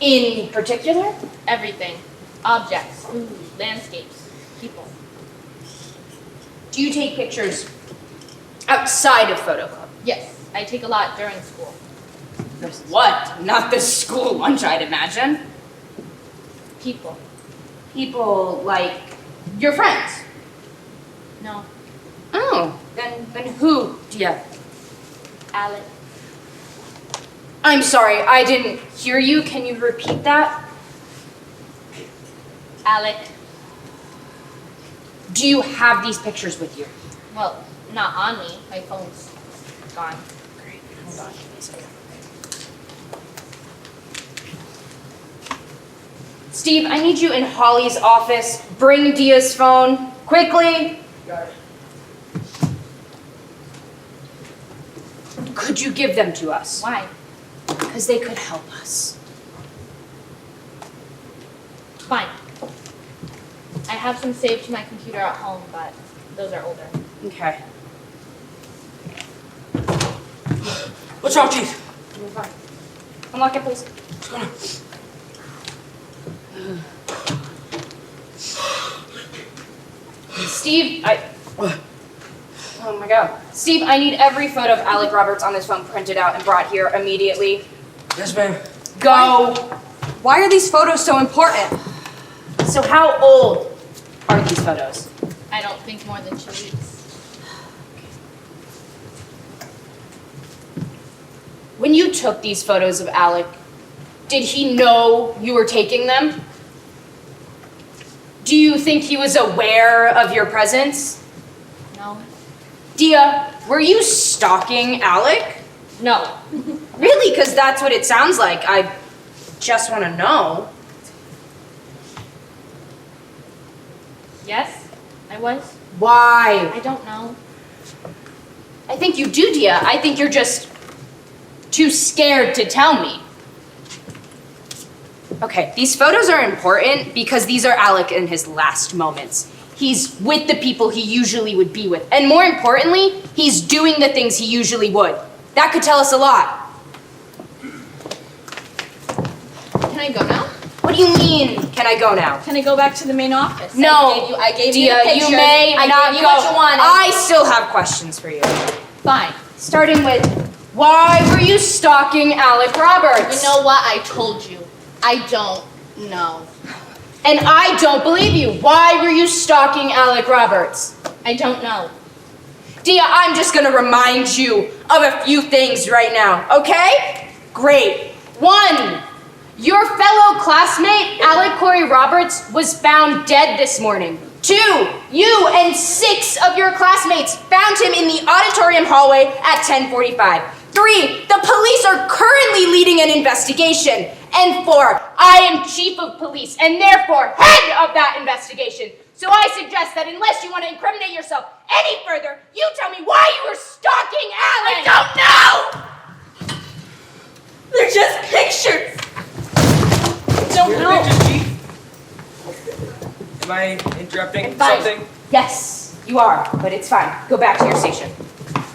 in particular? Everything. Objects, food, landscapes, people. Do you take pictures outside of photo club? Yes, I take a lot during school. What? Not the school lunch, I'd imagine. People. People like your friends. No. Oh, then who, Dia? Alec. I'm sorry, I didn't hear you. Can you repeat that? Alec. Do you have these pictures with you? Well, not on me. My phone's gone. Great. Hold on. Give me a second. Steve, I need you in Holly's office. Bring Dia's phone. Quickly. Got it. Could you give them to us? Why? Because they could help us. Fine. I have some saved to my computer at home, but those are older. Okay. What's wrong, Chief? Unlock it, please. Steve, oh my God. Steve, I need every photo of Alec Roberts on this phone printed out and brought here immediately. Yes, ma'am. Go. Why are these photos so important? So how old are these photos? I don't think more than 2 weeks. When you took these photos of Alec, did he know you were taking them? Do you think he was aware of your presence? No. Dia, were you stalking Alec? No. Really? Because that's what it sounds like. I just want to know. Yes, I was. Why? I don't know. I think you do, Dia. I think you're just too scared to tell me. Okay, these photos are important because these are Alec in his last moments. He's with the people he usually would be with. And more importantly, he's doing the things he usually would. That could tell us a lot. Can I go now? What do you mean, can I go now? Can I go back to the main office? No, I gave you Dia, the pictures. you may I not gave you go. what you wanted. I still have questions for you. Fine. Starting with, why were you stalking Alec Roberts? You know what? I told you. I don't know. And I don't believe you. Why were you stalking Alec Roberts? I don't know. Dia, I'm just gonna remind you of a few things right now, okay? Great. 1, your fellow classmate, Alec Corey Roberts, was found dead this morning. 2, you and 6 of your classmates found him in the auditorium hallway at 10:45. 3, the police are currently leading an investigation. And 4, I am chief of police and therefore head of that investigation. So I suggest that unless you want to incriminate yourself any further, you tell me why you were stalking Alec. I don't know! They're just pictures! I don't Your know. pictures, Chief. Am I interrupting Fine. something? Yes, you are, but it's fine. Go back to your station.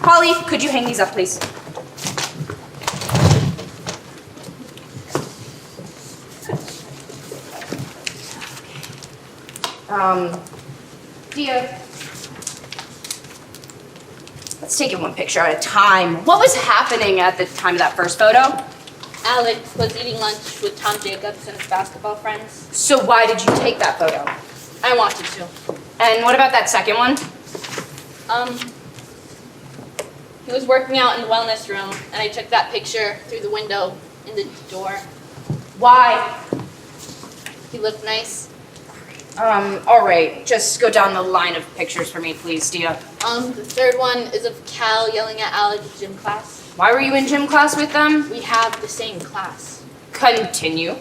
Holly, could you hang these up, please? Dia, let's take it one picture at a time. What was happening at the time of that first photo? Alec was eating lunch with Tom Jacobs and his basketball friends. So why did you take that photo? I wanted to. And what about that second one? He was working out in the wellness room, and I took that picture through the window in the door. Why? He looked nice. All right, just go down the line of pictures for me, please, Dia. The third one is of Cal yelling at Alec in gym class. Why were you in gym class with them? We have the same class. Continue.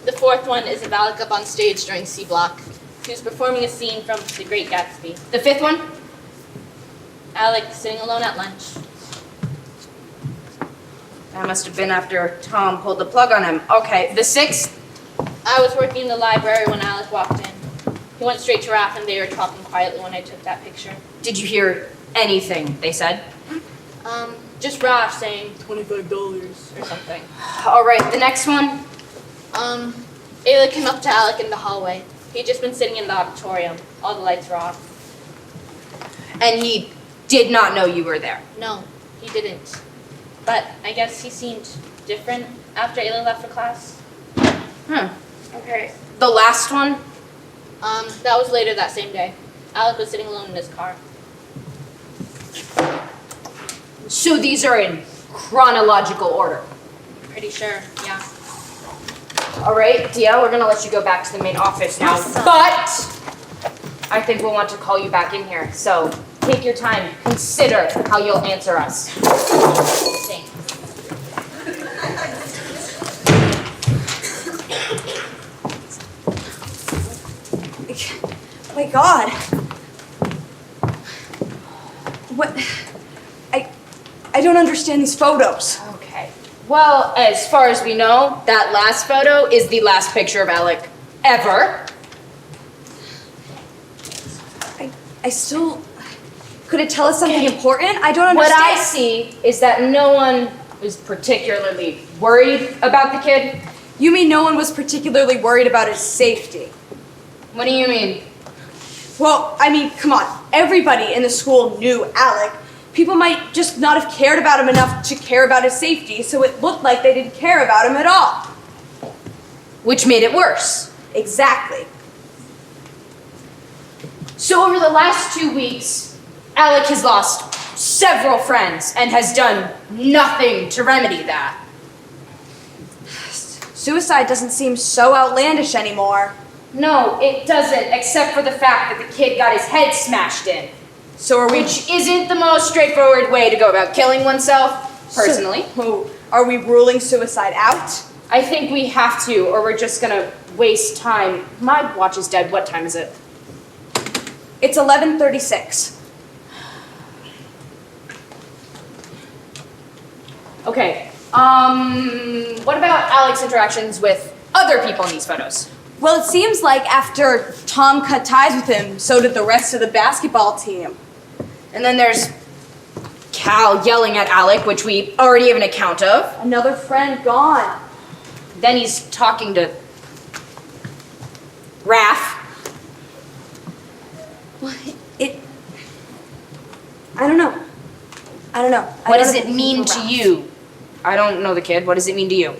The fourth one is of Alec up on stage during C Block. He was performing a scene from The Great Gatsby. The fifth one? Alec sitting alone at lunch. That must have been after Tom pulled the plug on him. Okay, the sixth? I was working in the library when Alec walked in. He went straight to Raph and they were talking quietly when I took that picture. Did you hear anything they said? Just Raph saying $25 or something. All right, the next one? Ayla came up to Alec in the hallway. He'd just been sitting in the auditorium. All the lights were off. And he did not know you were there. No, he didn't. But I guess he seemed different after Ayla left for class. Okay. The last one? That was later that same day. Alec was sitting alone in his car. So these are in chronological order. Pretty sure, yeah. All right, Dia, we're gonna let you go back to the main office now. Awesome. But I think we'll want to call you back in here. So take your time, consider how you'll answer us. Thanks. My God. What? I don't understand these photos. Okay. Well, as far as we know, that last photo is the last picture of Alec ever. I still... Could it tell us something important? I don't What understand. I see is that no one is particularly worried about the kid. You mean no one was particularly worried about his safety? What do you mean? Well, I mean, come on. Everybody in the school knew Alec. People might just not have cared about him enough to care about his safety, so it looked like they didn't care about him at all. Which made it worse. Exactly. So over the last 2 weeks, Alec has lost several friends and has done nothing to remedy that. Suicide doesn't seem so outlandish anymore. No, it doesn't, except for the fact that the kid got his head smashed in. So are we... Which isn't the most straightforward way to go about killing oneself, personally. So, are we ruling suicide out? I think we have to, or we're just gonna waste time. My watch is dead. What time is it? It's 11:36. Okay. What about Alec's interactions with other people in these photos? Well, it seems like after Tom cut ties with him, so did the rest of the basketball team. And then there's Cal yelling at Alec, which we already have an account of. Another friend gone. Then he's talking to Raph. I don't know. I don't know. What does it mean to you? I don't know the kid. What does it mean to you?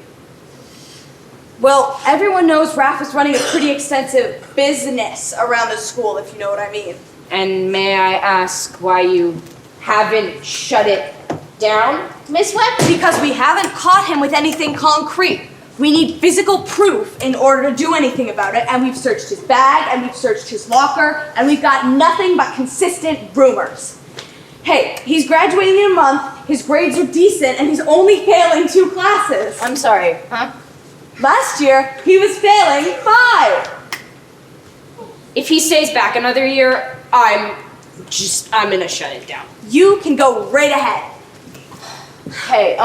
Well, everyone knows Raph is running a pretty extensive business around the school, if you know what I mean. And may I ask why you haven't shut it down, Miss Webb? Because we haven't caught him with anything concrete. We need physical proof in order to do anything about it, and we've searched his bag, and we've searched his locker, and we've got nothing but consistent rumors. Hey, he's graduating in a month, his grades are decent, and he's only failing 2 classes. I'm sorry, huh? Last year, he was failing 5. If he stays back another year, I'm gonna shut it down. You can go right ahead. Hey,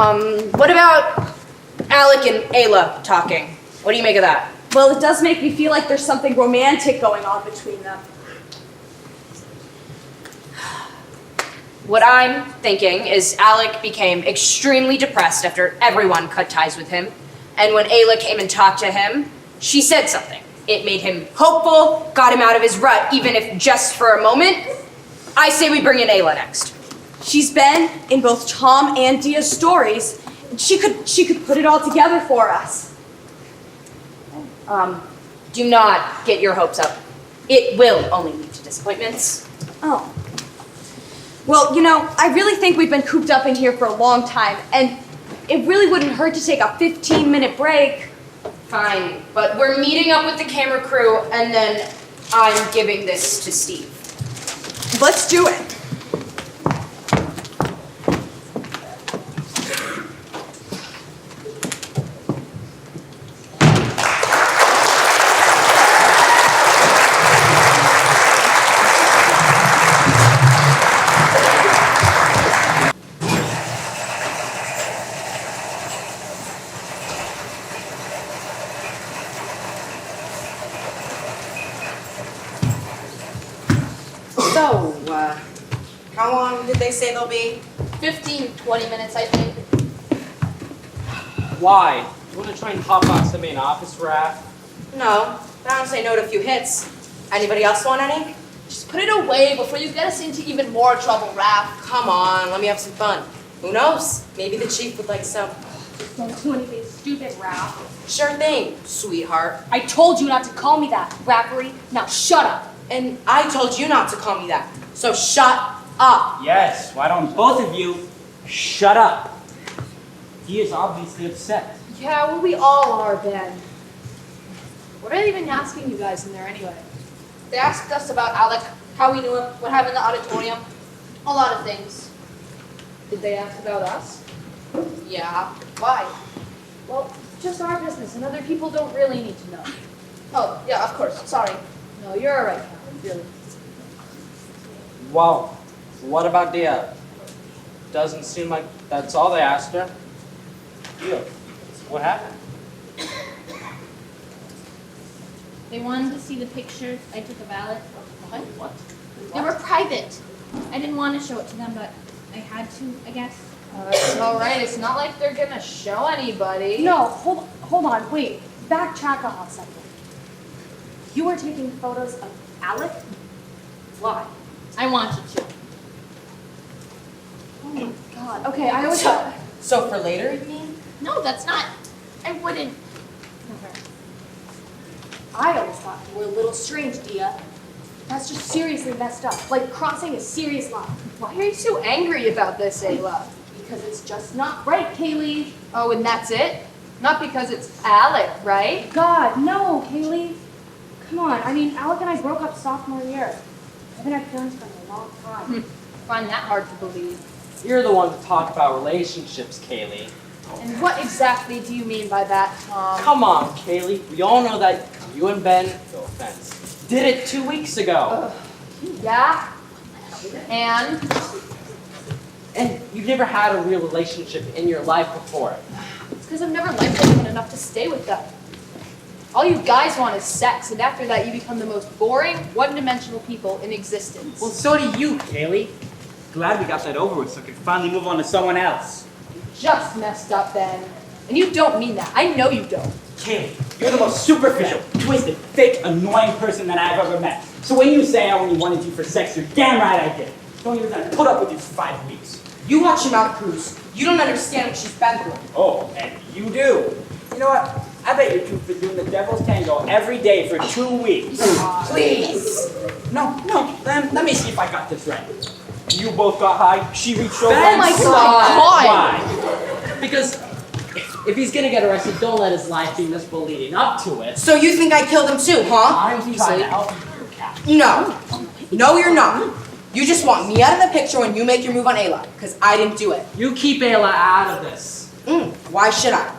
what about Alec and Ayla talking? What do you make of that? Well, it does make me feel like there's something romantic going on between them. What I'm thinking is Alec became extremely depressed after everyone cut ties with him. And when Ayla came and talked to him, she said something. It made him hopeful, got him out of his rut, even if just for a moment. I say we bring in Ayla next. She's been in both Tom and Dia's stories. She could put it all together for us. Do not get your hopes up. It will only lead to disappointments. Oh. Well, you know, I really think we've been cooped up in here for a long time, and it really wouldn't hurt to take a 15-minute break. Fine, but we're meeting up with the camera crew, and then I'm giving this to Steve. Let's do it. So, how long did they say they'll be? 15, 20 minutes, I think. Why? You want to try and hotbox the main office, Raph? No, but I don't say no to a few hits. Anybody else want any? Just put it away before you get us into even more trouble, Raph. Come on, let me have some fun. Who knows? Maybe the chief would like some. Don't do anything stupid, Raph. Sure thing, sweetheart. I told you not to call me that, Rappery. Now shut up. And I told you not to call me that. So shut up. Yes, why don't both of you shut up? He is obviously upset. Yeah, well, we all are, Ben. What are they even asking you guys in there anyway? They asked us about Alec, how we knew him, what happened in the auditorium, a lot of things. Did they ask about us? Yeah. Why? Well, it's just our business, and other people don't really need to know. Oh, yeah, of course. Sorry. No, you're all right, Calvin, really. Well, what about Dia? Doesn't seem like that's all they asked her. Deal. What happened? They wanted to see the picture I took of Alec. What? They were private. I didn't want to show it to them, but I had to, I guess. That's all right. It's not like they're gonna show anybody. No, hold on, wait. Backtrack a hot second. You were taking photos of Alec? Why? I wanted to. Oh my god. Okay, I always thought. So for later, you mean? No, that's not. I wouldn't. Okay. I always thought you were a little strange, Dia. That's just seriously messed up. Like crossing a serious line. Why are you so angry about this, Ayla? Because it's just not right, Kaylee. Oh, and that's it? Not because it's Alec, right? God, no, Kaylee. Come on, I mean, Alec and I broke up sophomore year. I've been had feelings for a long time. Find that hard to believe. You're the one to talk about relationships, Kaylee. And what exactly do you mean by that, Tom? Come on, Kaylee. We all know that you and Ben, no offense, did it 2 weeks ago. Yeah? And? And you've never had a real relationship in your life before. It's because I've never liked anyone enough to stay with them. All you guys want is sex, and after that you become the most boring, one-dimensional people in existence. Well, so do you, Kaylee. Glad we got that over with so I can finally move on to someone else. Just messed up, Ben. And you don't mean that. I know you don't. Kaylee, you're the most superficial, twisted, fake, annoying person that I've ever met. So when you say I only wanted you for sex, you're damn right I did. Don't even put up with you for 5 weeks. You watch him out cruise. You don't understand what she's been through. Oh, and you do. You know what? I bet you two have been doing the devil's tango every day for 2 weeks. Please. No, let me see if I got this right. You both got high, she reached over Oh and my slapped. God. Why? Because if he's gonna get arrested, don't let his life be miserable leading up to it. So you think I killed him too, huh? I'm trying to help you, Cap. No. No, you're not. You just want me out of the picture when you make your move on Ayla, because I didn't do it. You keep Ayla out of this. Why should I?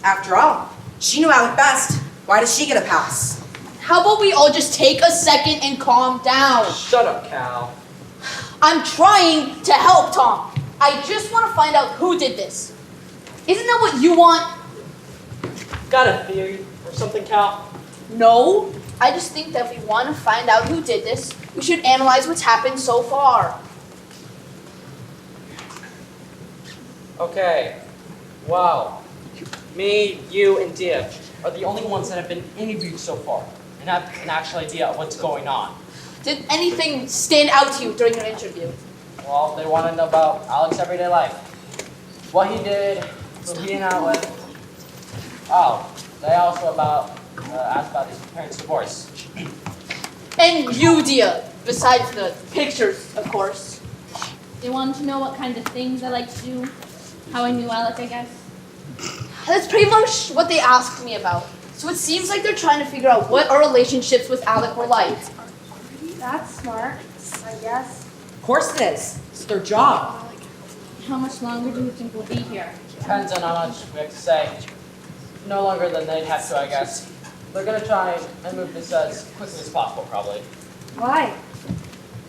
After all, she knew Alec best. Why does she get a pass? How about we all just take a second and calm down? Shut up, Cal. I'm trying to help Tom. I just want to find out who did this. Isn't that what you want? Got a theory or something, Cal? No. I just think that if we want to find out who did this, we should analyze what's happened so far. Okay. Wow. Me, you, and Dia are the only ones that have been interviewed so far and have an actual idea of what's going on. Did anything stand out to you during your interview? Well, they want to know about Alex's everyday life. What he did, who he hung out with. Oh, they also asked about his parents' divorce. And you, Dia, besides the pictures, of course. They wanted to know what kind of things I like to do, how I knew Alec, I guess. That's pretty much what they asked me about. So it seems like they're trying to figure out what our relationships with Alec were like. That's smart, I guess. Of course it is. It's their job. How much longer do you think we'll be here? Depends on how much we have to say. No longer than they'd have to, I guess. They're gonna try and move this as quickly as possible, probably. Why?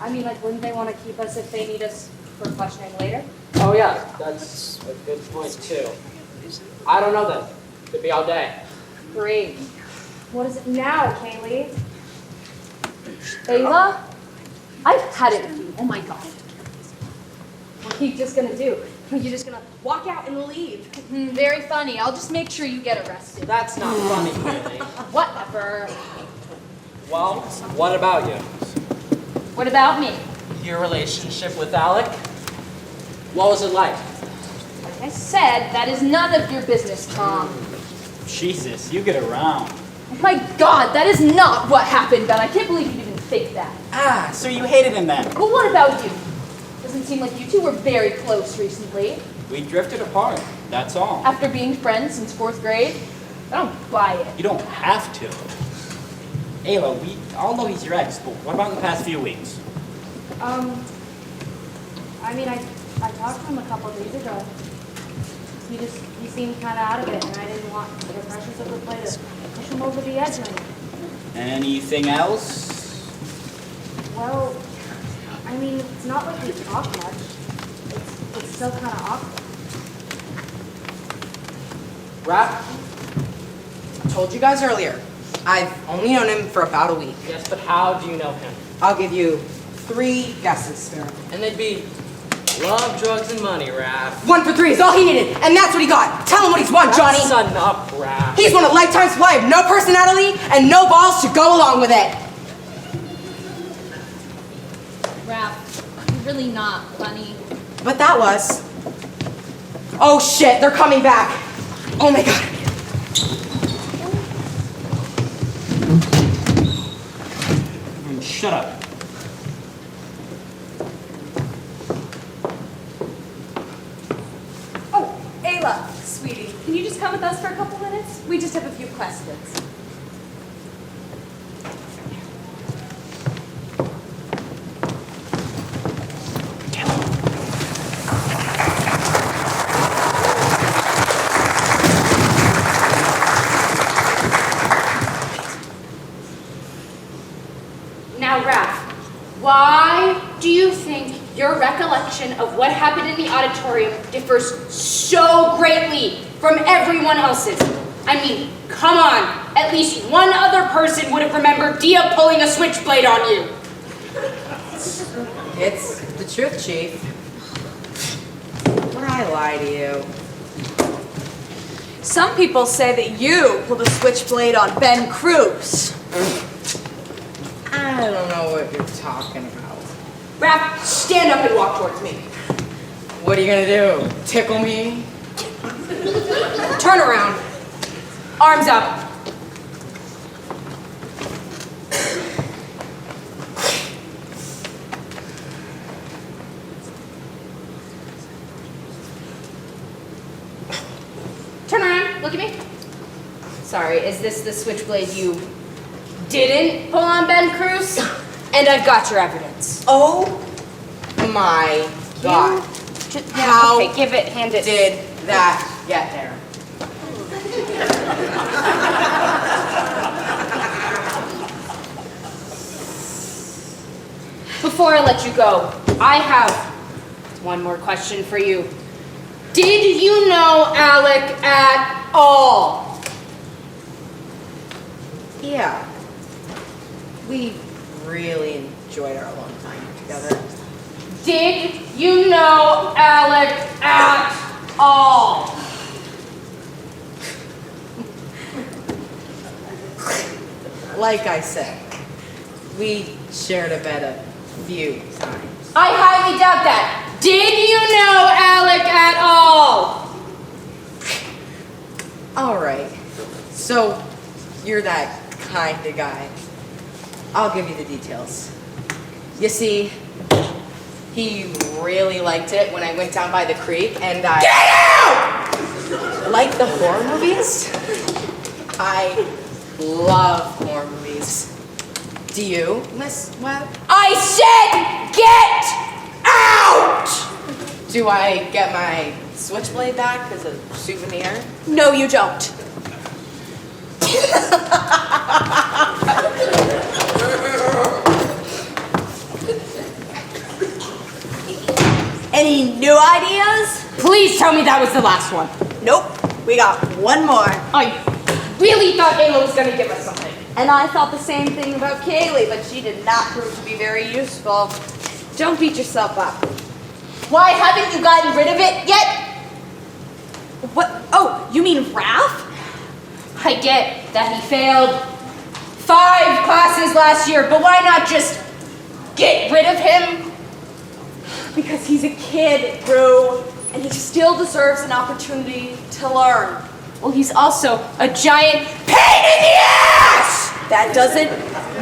I mean, like, wouldn't they want to keep us if they need us for questioning later? Oh yeah, that's a good point too. I don't know then. Could be all day. Great. What is it now, Kaylee? Ayla? I've had it with you. Oh my god. What are you just gonna do? Are you just gonna walk out and leave? Very funny. I'll just make sure you get arrested. That's not funny, really. Whatever. Well, what about you? What about me? Your relationship with Alec? What was it like? Like I said, that is none of your business, Tom. Jesus, you get around. Oh my god, that is not what happened, Ben. I can't believe you'd even think that. Ah, so you hated him then. But what about you? Doesn't seem like you two were very close recently. We drifted apart, that's all. After being friends since 4th grade? I don't buy it. You don't have to. Ayla, we all know he's your ex, but what about the past few weeks? I mean, I talked to him a couple days ago. He seemed kind of out of it, and I didn't want the pressures of the play to push him over the edge or anything. Anything else? Well, I mean, it's not like we talk much. It's still kind of awkward. Rap, I told you guys earlier, I've only known him for about a week. Yes, but how do you know him? I'll give you 3 guesses. And they'd be love, drugs, and money, Raph. 1 for 3 is all he needed, and that's what he got. Tell him what he's won, Johnny. That's enough, Raph. He's won a lifetime supply of no personality and no balls to go along with it. Raph, you're really not funny. But that was. Oh shit, they're coming back. Oh my god. Shut up. Oh, Ayla, sweetie, can you just come with us for a couple minutes? We just have a few questions. Now, Raph, why do you think your recollection of what happened in the auditorium differs so greatly from everyone else's? I mean, come on. At least one other person would have remembered Dia pulling a switchblade on you. It's the truth, Chief. Would I lie to you? Some people say that you pulled a switchblade on Ben Cruz. I don't know what you're talking about. Raph, stand up and walk towards me. What are you gonna do? Tickle me? Turn around. Arms up. Turn around. Look at me. Sorry, is this the switchblade you didn't pull on Ben Cruz? And I've got your evidence. Oh my God. How Okay, give it, hand it. did that get there? Before I let you go, I have one more question for you. Did you know Alec at all? Yeah. We really enjoyed our alone time together. Did you know Alec at all? Like I said, we shared a bed a few times. I highly doubt that. Did you know Alec at all? All right. So, you're that kind of guy. I'll give you the details. You see, he really liked it when I went down by the creek and I... Get out! Like the horror movies? I love horror movies. Do you, Miss Webb? I said get out! Do I get my switchblade back as a souvenir? No, you don't. Any new ideas? Please tell me that was the last one. Nope. We got one more. I really thought Ayla was gonna give us something. And I thought the same thing about Kaylee, but she did not prove to be very useful. Don't beat yourself up. Why haven't you gotten rid of it yet? What? Oh, you mean Raph? I get that he failed 5 classes last year, but why not just get rid of him? Because he's a kid, Rue, and he still deserves an opportunity to learn. Well, he's also a giant pain in the ass! That doesn't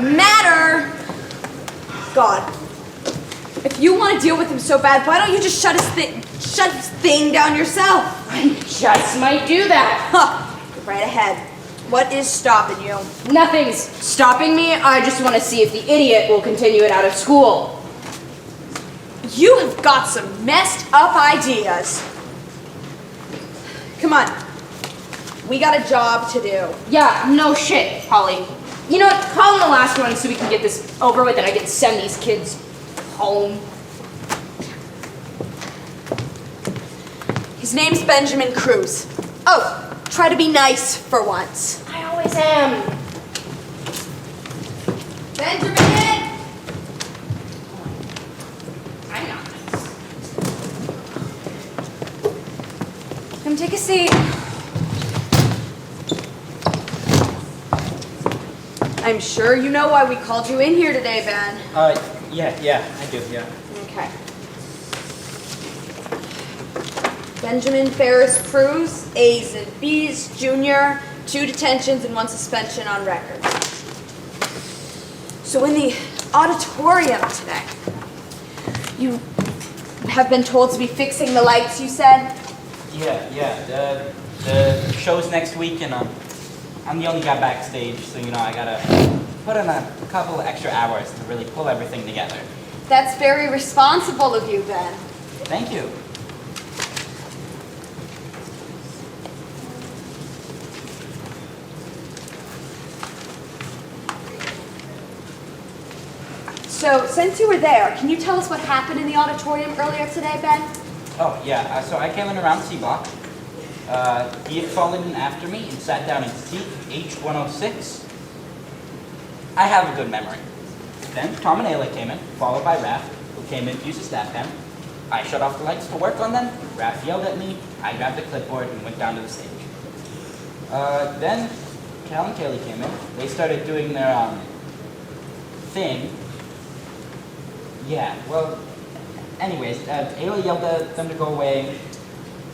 matter. God, if you want to deal with him so bad, why don't you just shut his thing down yourself? I just might do that. Huh. Go right ahead. What is stopping you? Nothing's stopping me. I just want to see if the idiot will continue it out of school. You have got some messed up ideas. Come on. We got a job to do. Yeah, no shit, Holly. You know what? Call in the last one so we can get this over with and I can send these kids home. His name's Benjamin Cruz. Oh, try to be nice for once. I always am. Benjamin! I'm not nice. Come take a seat. I'm sure you know why we called you in here today, Ben. Yeah, I do, yeah. Okay. Benjamin Ferris Cruz, A's and B's, junior, 2 detentions and 1 suspension on record. So in the auditorium today, you have been told to be fixing the lights, you said? Yeah. The show's next week, and I'm the only guy backstage, so I gotta put in a couple extra hours to really pull everything together. That's very responsible of you, Ben. Thank you. So, since you were there, can you tell us what happened in the auditorium earlier today, Ben? Oh, yeah, so I came in around C block. He had fallen in after me and sat down in seat H106. I have a good memory. Then Tom and Ayla came in, followed by Raph, who came in to use a staff pen. I shut off the lights to work on them. Raph yelled at me. I grabbed a clipboard and went down to the stage. Then Cal and Kaylee came in. They started doing their thing. Yeah, well, anyways, Ayla yelled at them to go away.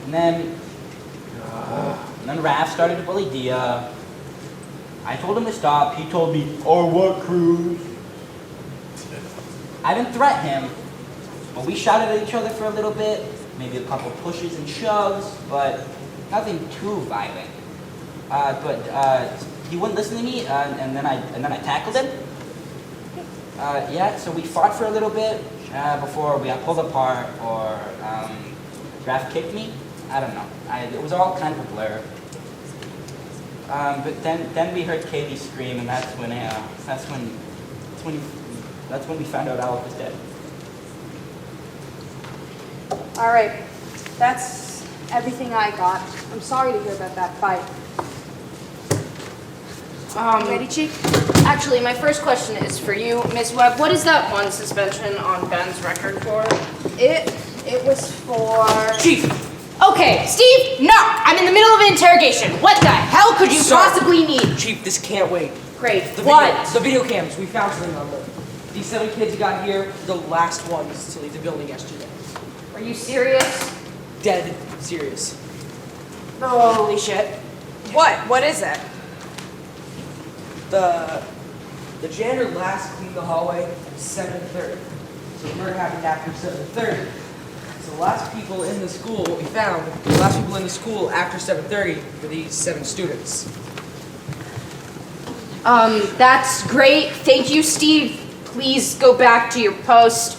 And then Raph started to bully Dia. I told him to stop. He told me, "Or what, Cruz?" I didn't threaten him, but we shouted at each other for a little bit. Maybe a couple pushes and shoves, but nothing too violent. He wouldn't listen to me, and then I tackled him. So we fought for a little bit before we got pulled apart, or Raph kicked me. I don't know. It was all kind of a blur. But then we heard Kaylee scream, and that's when we found out Alec was dead. All right, that's everything I got. I'm sorry to hear about that fight. Ready, Chief? Actually, my first question is for you, Miss Webb. What is that one suspension on Ben's record for? It was for... Chief! Okay, Steve, no! I'm in the middle of an interrogation. What the hell could you Sorry. possibly need? Chief, this can't wait. Great. The What? video cams, we found something on them. These 7 kids who got here, the last ones to leave the building yesterday. Are you serious? Dead serious. Holy shit. What is it? The janitor last cleaned the hallway at 7:30. So the murder happened after 7:30. So the last people in the school, what we found, the last people in the school after 7:30 were these 7 students. That's great. Thank you, Steve. Please go back to your post.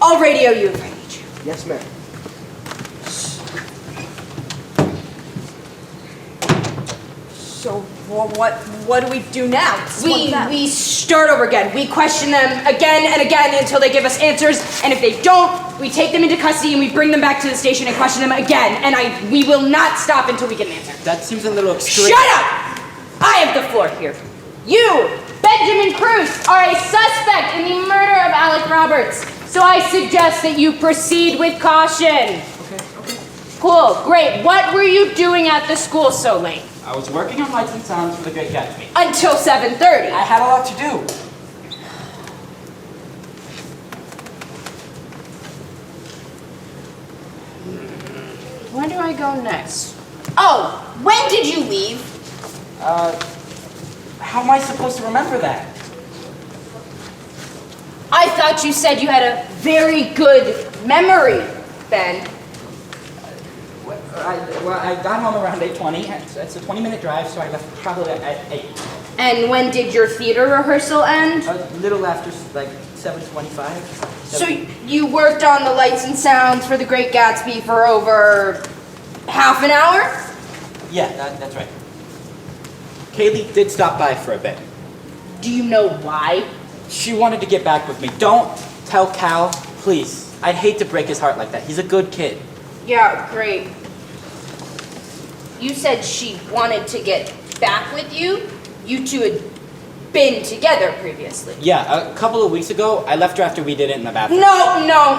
I'll radio you if I need you. Yes, ma'am. So what do we do now? We start over again. We question them again and again until they give us answers, and if they don't, we take them into custody and we bring them back to the station and question them again. And we will not stop until we get an answer. That seems a little extreme. Shut up! I have the floor here. You, Benjamin Cruz, are a suspect in the murder of Alec Roberts. So I suggest that you proceed with caution. Okay. Cool, great. What were you doing at the school so late? I was working on Lights and Sounds for the Great Gatsby. Until 7:30. I had a lot to do. Where do I go next? Oh, when did you leave? How am I supposed to remember that? I thought you said you had a very good memory, Ben. I got home around 8:20. It's a 20-minute drive, so I left probably at 8. And when did your theater rehearsal end? A little after, like, 7:25. So you worked on the Lights and Sounds for the Great Gatsby for over half an hour? Yeah, that's right. Kaylee did stop by for a bit. Do you know why? She wanted to get back with me. Don't tell Cal, please. I'd hate to break his heart like that. He's a good kid. Yeah, great. You said she wanted to get back with you? You two had been together previously. Yeah, a couple of weeks ago, I left her after we did it in the bathroom. No.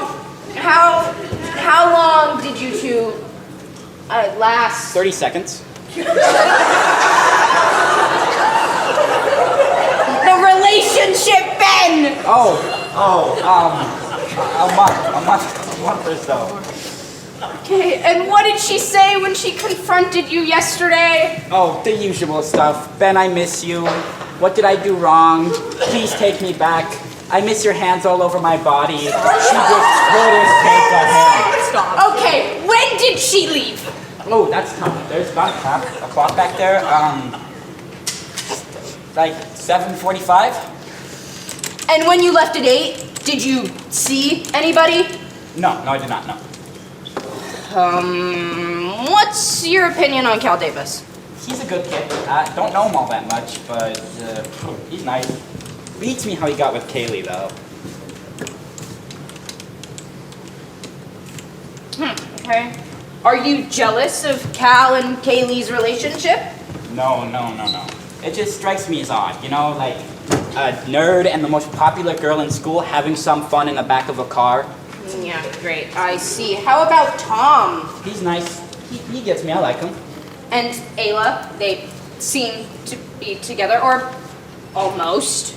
How long did you two last? 30 seconds. The relationship, Ben! A month or so. Okay, and what did she say when she confronted you yesterday? Oh, the usual stuff. Ben, I miss you. What did I do wrong? Please take me back. I miss your hands all over my body. She just couldn't take a hand. Stop. Okay, when did she leave? Oh, that's tough. There's about a clock back there. Like 7:45. And when you left at 8, did you see anybody? No, I did not know. What's your opinion on Cal Davis? He's a good kid. I don't know him all that much, but he's nice. Beats me how he got with Kaylee, though. Okay. Are you jealous of Cal and Kaylee's relationship? No. It just strikes me as odd, you know, like a nerd and the most popular girl in school having some fun in the back of a car. Yeah, great. I see. How about Tom? He's nice. He gets me. I like him. And Ayla, they seem to be together, or almost.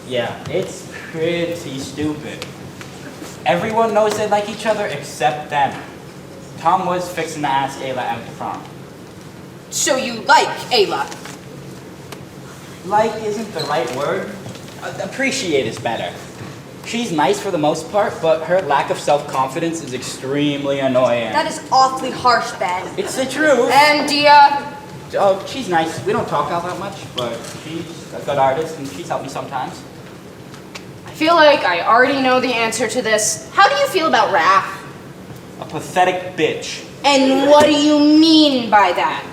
Yeah, it's pretty stupid. Everyone knows they like each other except them. Tom was fixing to ask Ayla out to prom. So you like Ayla? Like isn't the right word. Appreciate is better. She's nice for the most part, but her lack of self-confidence is extremely annoying. That is awfully harsh, Ben. It's the truth. And Dia? Oh, she's nice. We don't talk all that much, but she's a good artist and she's helped me sometimes. I feel like I already know the answer to this. How do you feel about Raph? A pathetic bitch. And what do you mean by that?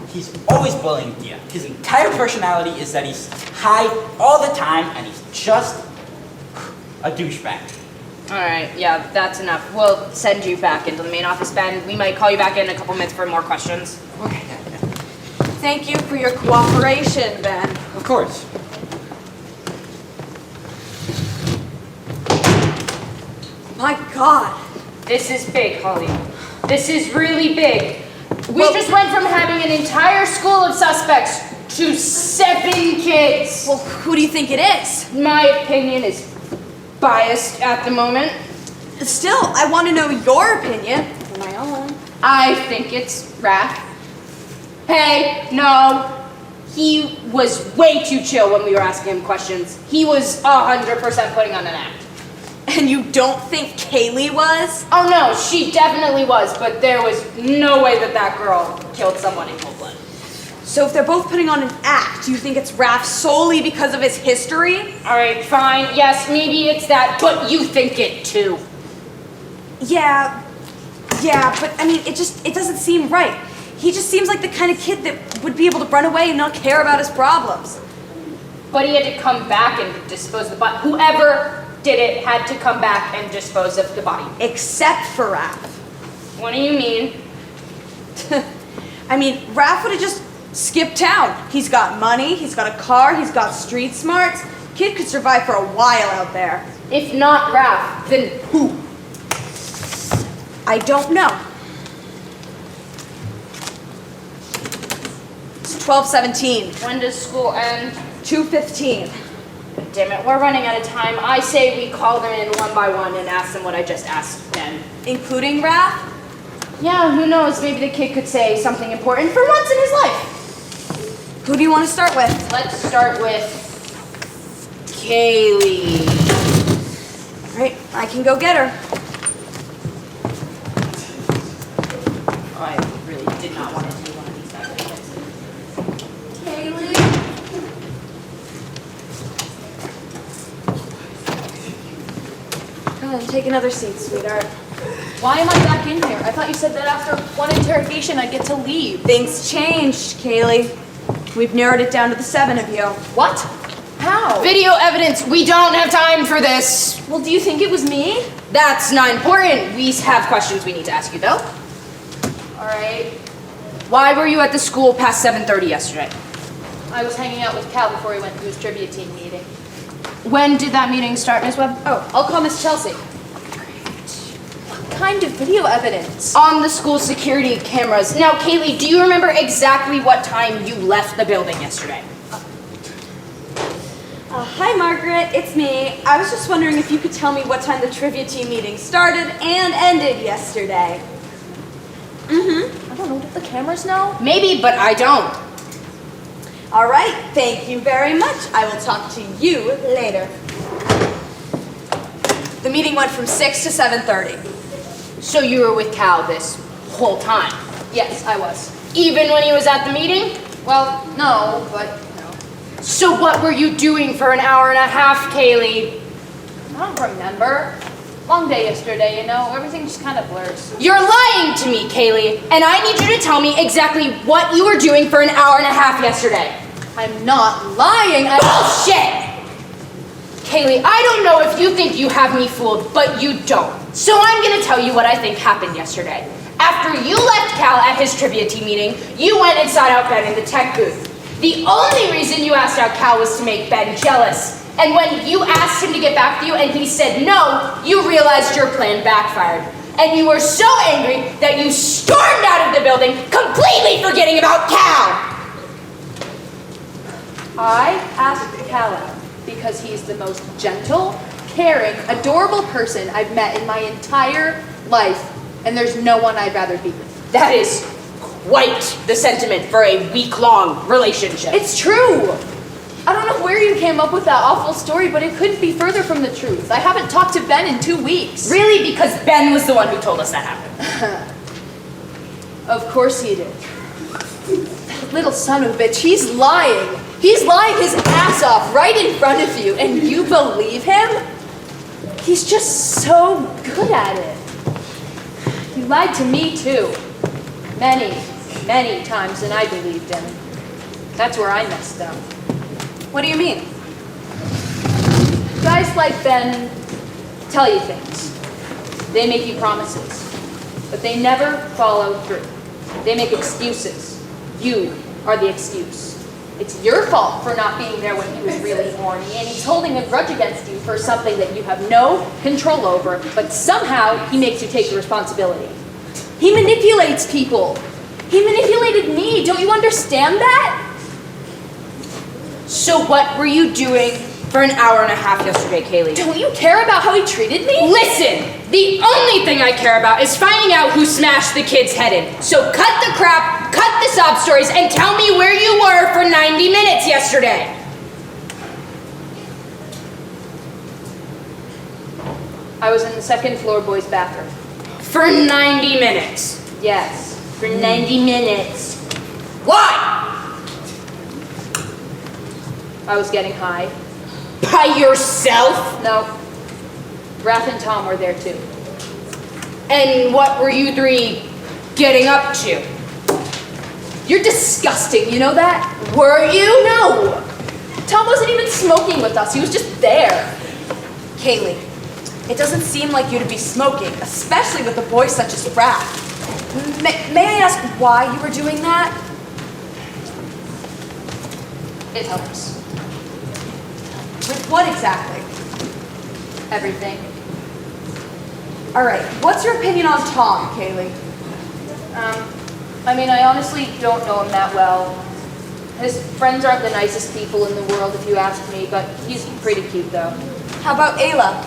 He's always bullying Dia. His entire personality is that he's high all the time and he's just a douchebag. Alright, yeah, that's enough. We'll send you back into the main office, Ben. We might call you back in a couple minutes for more questions. Okay. Thank you for your cooperation, Ben. Of course. My God. This is big, Holly. This is really big. We just went from having an entire school of suspects to 7 kids. Well, who do you think it is? My opinion is biased at the moment. Still, I want to know your opinion. My own. I think it's Raph. Hey, no. He was way too chill when we were asking him questions. He was 100% putting on an act. And you don't think Kaylee was? Oh no, she definitely was, but there was no way that that girl killed someone in cold blood. So if they're both putting on an act, do you think it's Raph solely because of his history? Alright, fine. Yes, maybe it's that, but you think it too. Yeah, but I mean, it doesn't seem right. He just seems like the kind of kid that would be able to run away and not care about his problems. But he had to come back and dispose of the body. Whoever did it had to come back and dispose of the body. Except for Raph. What do you mean? I mean, Raph would have just skipped town. He's got money, he's got a car, he's got street smarts. Kid could survive for a while out there. If not Raph, then who? I don't know. It's 12:17. When does school end? 2:15. Damn it, we're running out of time. I say we call them in one by one and ask them what I just asked them. Including Raph? Yeah, who knows? Maybe the kid could say something important for once in his life. Who do you want to start with? Let's start with Kaylee. All right, I can go get her. I really did not want to do one of these activities. Kaylee? Come on, take another seat, sweetheart. Why am I back in here? I thought you said that after one interrogation I'd get to leave. Things changed, Kaylee. We've narrowed it down to the 7 of you. What? How? Video evidence. We don't have time for this. Well, do you think it was me? That's not important. We have questions we need to ask you, though. All right. Why were you at the school past 7:30 yesterday? I was hanging out with Cal before he went to his trivia team meeting. When did that meeting start, Ms. Webb? Oh, I'll call Miss Chelsea. What kind of video evidence? On the school security cameras. Now, Kaylee, do you remember exactly what time you left the building yesterday? Hi, Margaret. It's me. I was just wondering if you could tell me what time the trivia team meeting started and ended yesterday. I don't know. Do the cameras know? Maybe, but I don't. All right. Thank you very much. I will talk to you later. The meeting went from 6 to 7:30. So you were with Cal this whole time? Yes, I was. Even when he was at the meeting? Well, no, but So what were you doing for an hour and a half, Kaylee? I don't remember. Long day yesterday, you know. Everything just kind of blurs. You're lying to me, Kaylee, and I need you to tell me exactly what you were doing for an hour and a half yesterday. I'm not lying. Bullshit! Kaylee, I don't know if you think you have me fooled, but you don't. So I'm gonna tell you what I think happened yesterday. After you left Cal at his trivia team meeting, you went and sought out Ben in the tech booth. The only reason you asked out Cal was to make Ben jealous. And when you asked him to get back with you and he said no, you realized your plan backfired. And you were so angry that you stormed out of the building, completely forgetting about Cal. I asked Cal out because he's the most gentle, caring, adorable person I've met in my entire life, and there's no one I'd rather be with. That is quite the sentiment for a week-long relationship. It's true! I don't know where you came up with that awful story, but it couldn't be further from the truth. I haven't talked to Ben in 2 weeks. Really? Because Ben was the one who told us that happened. Of course he did. That little son of a bitch, he's lying. He's lying his ass off right in front of you, and you believe him? He's just so good at it. He lied to me too. Many, many times, and I believed him. That's where I messed up. What do you mean? Guys like Ben tell you things. They make you promises, but they never follow through. They make excuses. You are the excuse. It's your fault for not being there when he was really horny, and he's holding a grudge against you for something that you have no control over, but somehow he makes you take the responsibility. He manipulates people. He manipulated me. Don't you understand that? So what were you doing for an hour and a half yesterday, Kaylee? Don't you care about how he treated me? Listen! The only thing I care about is finding out who smashed the kid's head in. So cut the crap, cut the sob stories, and tell me where you were for 90 minutes yesterday. I was in the second floor boys' bathroom. For 90 minutes. Yes, for 90 minutes. Why? I was getting high. By yourself? No. Raph and Tom were there too. And what were you three getting up to? You're disgusting, you know that? Were you? No! Tom wasn't even smoking with us, he was just there. Kaylee, it doesn't seem like you to be smoking, especially with a boy such as Raph. May I ask why you were doing that? It helps. With what exactly? Everything. All right, what's your opinion on Tom, Kaylee? I mean, I honestly don't know him that well. His friends aren't the nicest people in the world, if you ask me, but he's pretty cute, though. How about Ayla?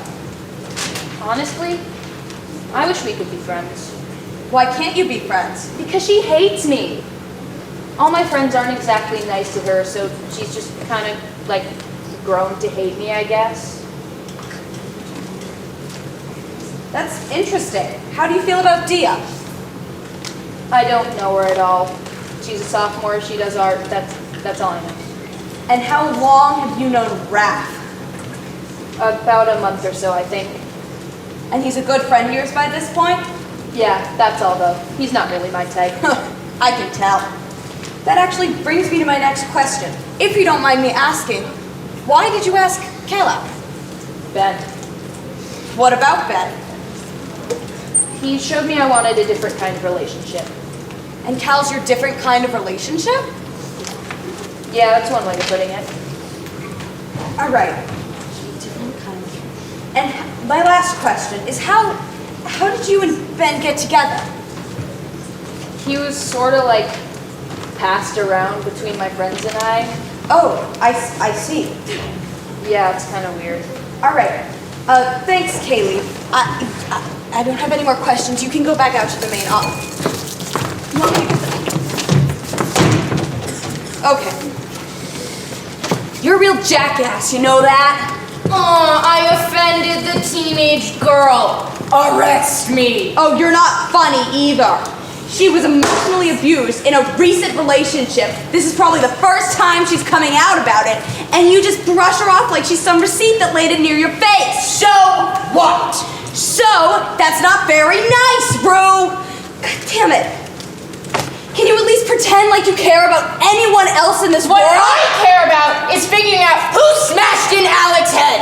Honestly, I wish we could be friends. Why can't you be friends? Because she hates me. All my friends aren't exactly nice to her, so she's just kind of, like, grown to hate me, I guess. That's interesting. How do you feel about Dia? I don't know her at all. She's a sophomore, she does art, that's all I know. And how long have you known Raph? About a month or so, I think. And he's a good friend of yours by this point? Yeah, that's all though. He's not really my type. I can tell. That actually brings me to my next question. If you don't mind me asking, why did you ask Kayla? Ben. What about Ben? He showed me I wanted a different kind of relationship. And Cal's your different kind of relationship? Yeah, that's one way of putting it. All right. Different kind. And my last question is how did you and Ben get together? He was sort of like passed around between my friends and I. Oh, I see. Yeah, it's kind of weird. All right. Thanks, Kaylee. I don't have any more questions. You can go back out to the main office. You want me to get them? Okay. You're a real jackass, you know that? Aw, I offended the teenage girl. Arrest me. Oh, you're not funny either. She was emotionally abused in a recent relationship. This is probably the first time she's coming out about it, and you just brush her off like she's some receipt that landed near your face. So what? So, that's not very nice, bro. God damn it. Can you at least pretend like you care about anyone else in this What world? I care about is figuring out who smashed in Alex's head.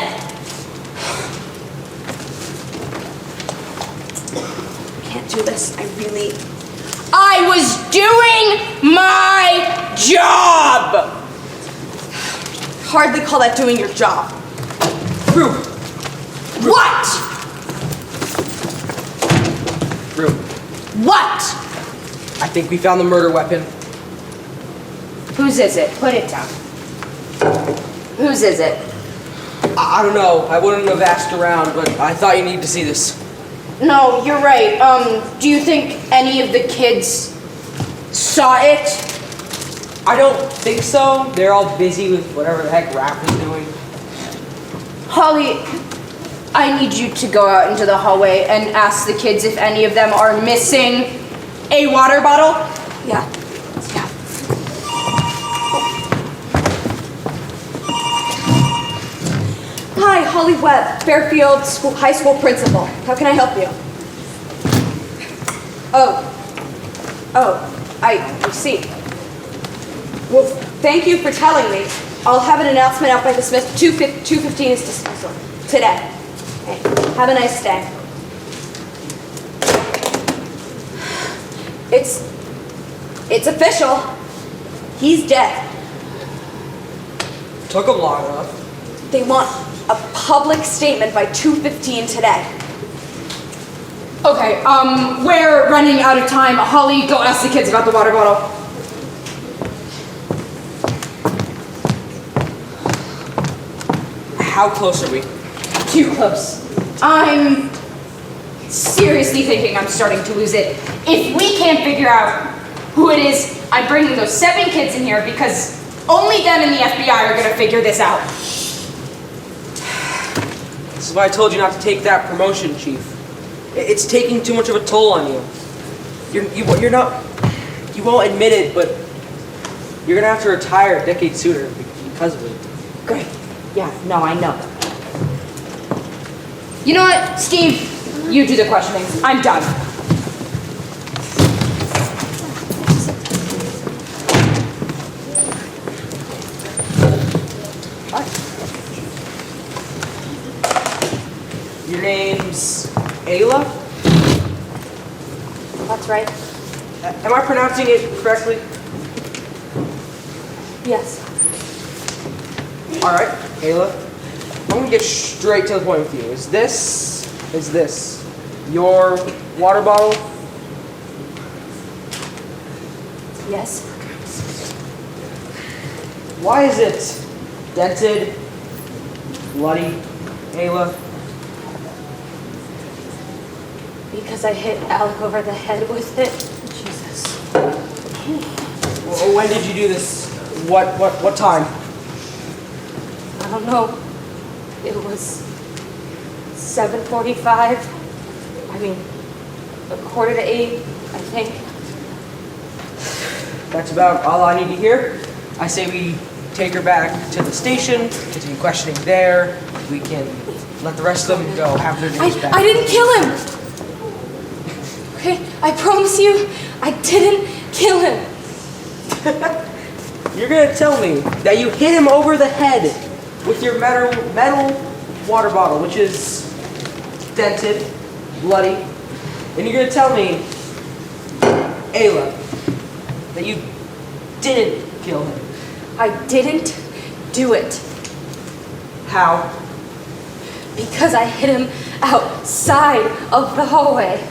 I can't do this. I was doing my job. Hardly call that doing your job. Rue, What? Rue, What? I think we found the murder weapon. Whose is it? Put it down. Whose is it? I don't know. I wouldn't have asked around, but I thought you needed to see this. No, you're right. Do you think any of the kids saw it? I don't think so. They're all busy with whatever the heck Raph is doing. Holly, I need you to go out into the hallway and ask the kids if any of them are missing a water bottle. Yeah. Hi, Holly Webb, Fairfield High School principal. How can I help you? I see. Well, thank you for telling me. I'll have an announcement out by dismissal. 2:15 is dismissal today. Okay. Have a nice day. It's official. He's dead. Took them long enough. They want a public statement by 2:15 today. Okay, we're running out of time. Holly, go ask the kids about the water bottle. How close are we? Too close. I'm seriously thinking I'm starting to lose it. If we can't figure out who it is, I'm bringing those 7 kids in here because only them and the FBI are gonna figure this out. This is why I told you not to take that promotion, Chief. It's taking too much of a toll on you. You're not. You won't admit it, but you're gonna have to retire a decade sooner because of it. Great. Yeah, no, I know. You know what, Steve? You do the questioning. I'm done. Your name's Ayla? That's right. Am I pronouncing it correctly? Yes. All right, Ayla. I'm gonna get straight to the point with you. Is this your water bottle? Yes. Why is it dented, bloody, Ayla? Because I hit Alec over the head with it. Jesus. Well, when did you do this? What time? I don't know. It was 7:45. I mean, 7:45, I think. That's about all I need to hear. I say we take her back to the station, continue questioning there. We can let the rest of them go, have their days back. I didn't kill him! Okay, I promise you, I didn't kill him. You're gonna tell me that you hit him over the head with your metal water bottle, which is dented, bloody, and you're gonna tell me, Ayla, that you didn't kill him. I didn't do it. How? Because I hit him outside of the hallway.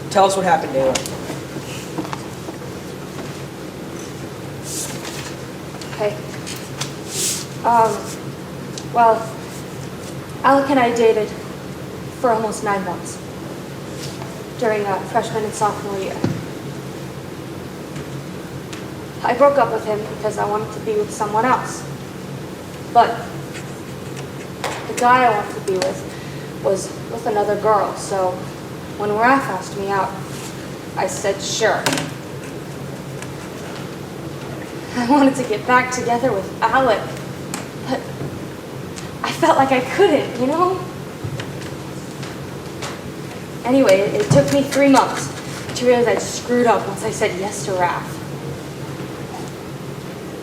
Tell us what happened, Ayla. Okay. Well, Alec and I dated for almost 9 months during freshman and sophomore year. I broke up with him because I wanted to be with someone else. But the guy I wanted to be with was with another girl, so when Raph asked me out, I said sure. I wanted to get back together with Alec, but I felt like I couldn't, you know? Anyway, it took me 3 months to realize I'd screwed up once I said yes to Raph.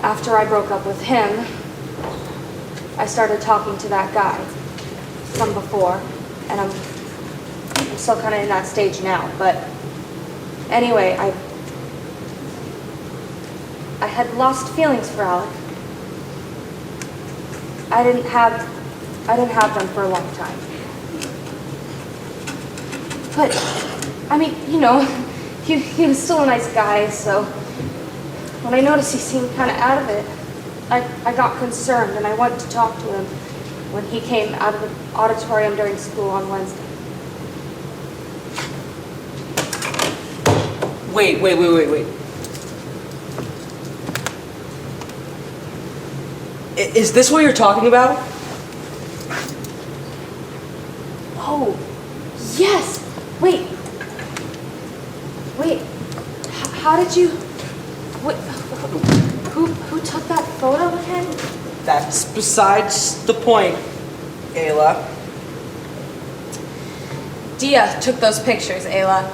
After I broke up with him, I started talking to that guy from before, and I'm still kind of in that stage now, but anyway, I had lost feelings for Alec. I didn't have them for a long time. But, I mean, you know, he was still a nice guy, so when I noticed he seemed kind of out of it, I got concerned and I went to talk to him when he came out of the auditorium during school on Wednesday. Wait. Is this what you're talking about? Oh, yes. Wait. How did you? Who took that photo again? That's besides the point, Ayla. Dia took those pictures, Ayla.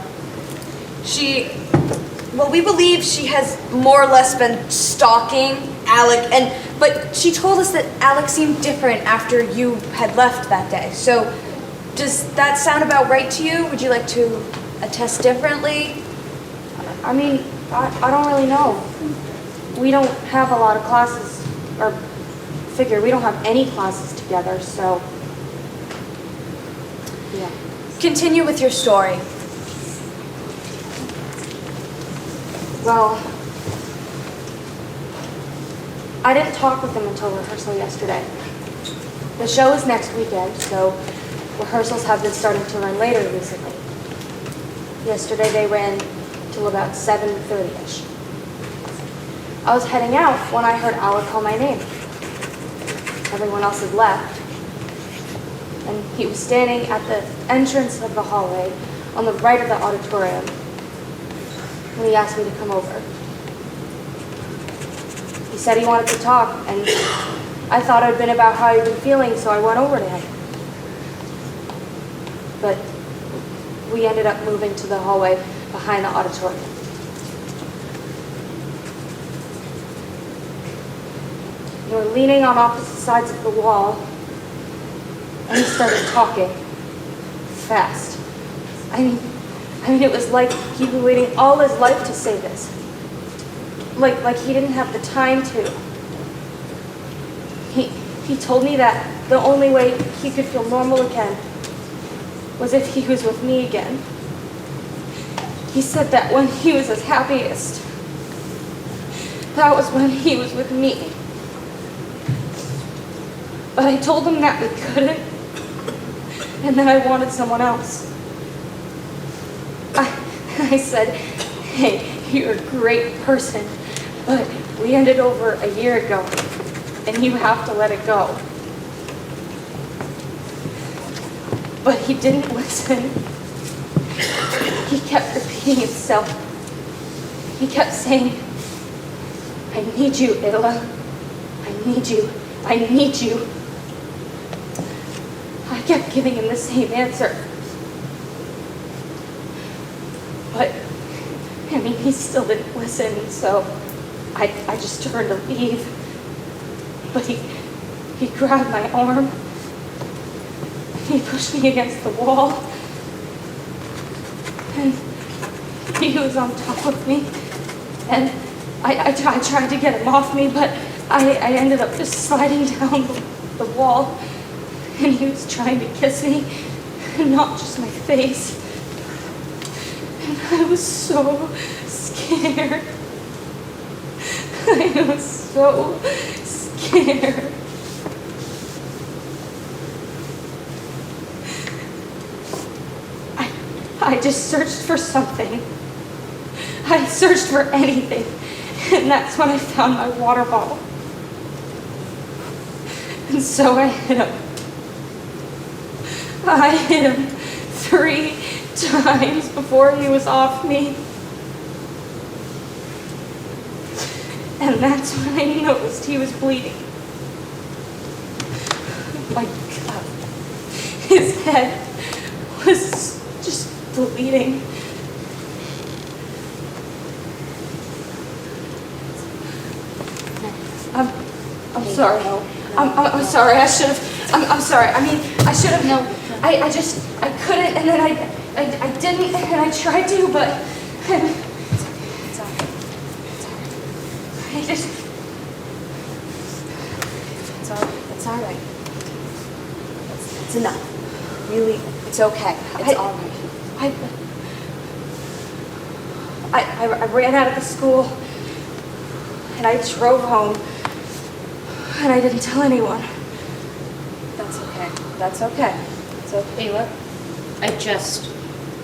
We believe she has more or less been stalking Alec, but she told us that Alec seemed different after you had left that day. So, does that sound about right to you? Would you like to attest differently? I mean, I don't really know. We don't have a lot of classes, or figure we don't have any classes together, so yeah. Continue with your story. Well, I didn't talk with them until rehearsal yesterday. The show is next weekend, so rehearsals have been starting to run later recently. Yesterday they ran till about 7:30ish. I was heading out when I heard Alec call my name. Everyone else had left, and he was standing at the entrance of the hallway on the right of the auditorium when he asked me to come over. He said he wanted to talk, and I thought it had been about how he'd been feeling, so I went over to him. But we ended up moving to the hallway behind the auditorium. We were leaning on opposite sides of the wall, and he started talking fast. I mean, it was like he'd been waiting all his life to say this. Like he didn't have the time to. He told me that the only way he could feel normal again was if he was with me again. He said that when he was his happiest, that was when he was with me. But I told him that we couldn't, and that I wanted someone else. I said, hey, you're a great person, but we ended over a year ago, and you have to let it go. But he didn't listen. He kept repeating himself. He kept saying, I need you, Ayla. I need you. I need you. I kept giving him the same answer. But, I mean, he still didn't listen, so I just turned to leave. But he grabbed my arm. He pushed me against the wall. And he was on top of me. And I tried to get him off me, but I ended up just sliding down the wall. And he was trying to kiss me, and not just my face. And I was so scared. I was so scared. I just searched for something. I searched for anything. And that's when I found my water bottle. And so I hit him. I hit him 3 times before he was off me. And that's when I noticed he was bleeding. My God. His head was just bleeding. I'm sorry. I'm sorry. I should have. I'm sorry. I mean, I should have. No. I couldn't, and then I didn't, and I tried to, but. It's all right. I just. It's all right. It's enough. Really, it's okay. It's all right. I ran out of the school, and I drove home, and I didn't tell anyone. That's okay. That's okay. It's okay. Ayla, I just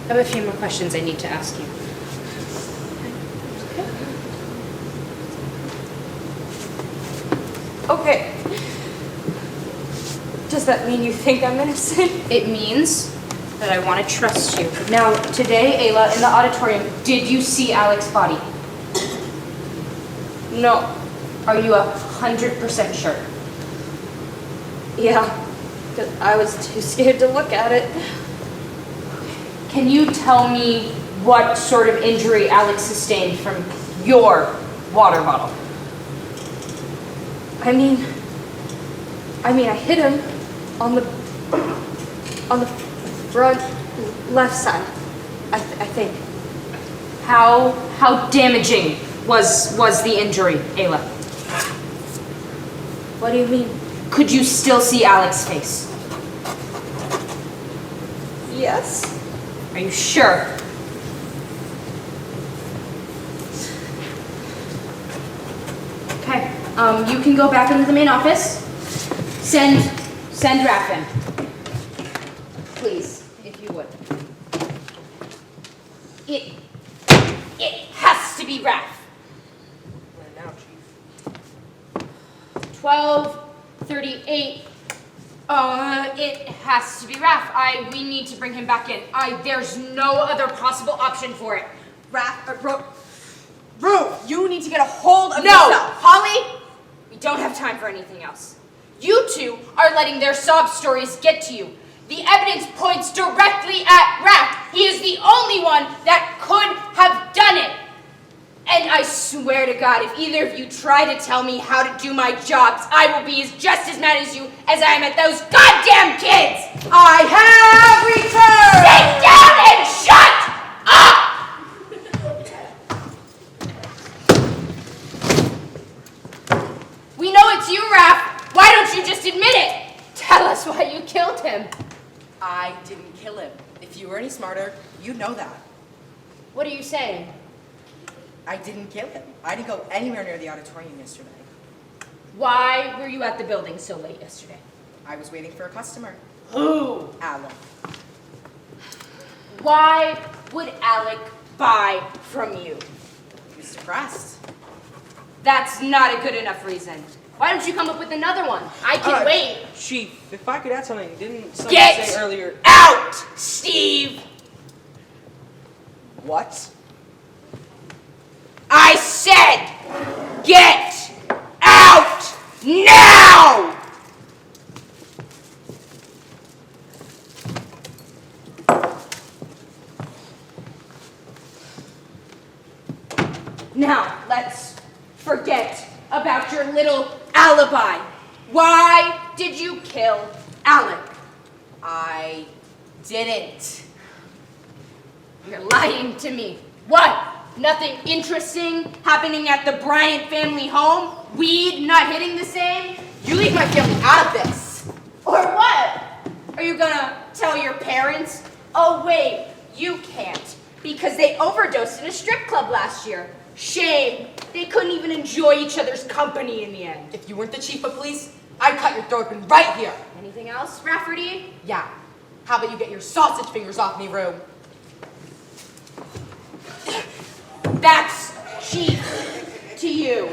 have a few more questions I need to ask you. Okay. Does that mean you think I'm innocent? It means that I want to trust you. Now, today, Ayla, in the auditorium, did you see Alec's body? No. Are you 100% sure? Yeah. 'Cause I was too scared to look at it. Can you tell me what sort of injury Alec sustained from your water bottle? I mean, I hit him on the front left side, I think. How damaging was the injury, Ayla? What do you mean? Could you still see Alec's face? Yes. Are you sure? Okay. You can go back into the main office. Send Raph in. Please, if you would. It has to be Raph. Right now, Chief. 12:38. It has to be Raph. We need to bring him back in. There's no other possible option for it. Rue, you need to get a hold of No, yourself. Holly, we don't have time for anything else. You two are letting their sob stories get to you. The evidence points directly at Raph. He is the only one that could have done it. And I swear to God, if either of you try to tell me how to do my jobs, I will be just as mad as you as I am at those goddamn kids! I have returned! Sit down and shut up! We know it's you, Raph. Why don't you just admit it? Tell us why you killed him. I didn't kill him. If you were any smarter, you'd know that. What are you saying? I didn't kill him. I didn't go anywhere near the auditorium yesterday. Why were you at the building so late yesterday? I was waiting for a customer. Who? Alan. Why would Alec buy from you? He was depressed. That's not a good enough reason. Why don't you come up with another one? I can wait. Chief, if I could add something, didn't someone Get say earlier? out, Steve! What? I said, get out now! Now, let's forget about your little alibi. Why did you kill Alec? I didn't. You're lying to me. What? Nothing interesting happening at the Bryant family home? Weed not hitting the same? You leave my family out of this. Or what? Are you gonna tell your parents? Oh wait, you can't. Because they overdosed in a strip club last year. Shame. They couldn't even enjoy each other's company in the end. If you weren't the chief of police, I'd cut your throat open right here. Anything else, Rafferty? Yeah. How about you get your sausage fingers off me, Rue? That's cheap to you.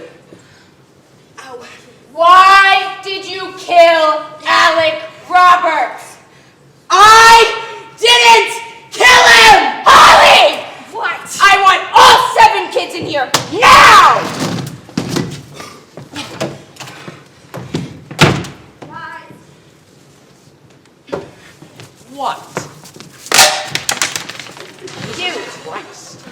Ow. Why did you kill Alec Roberts? I didn't kill him! Holly! What? I want all 7 kids in here now! What? You. Christ.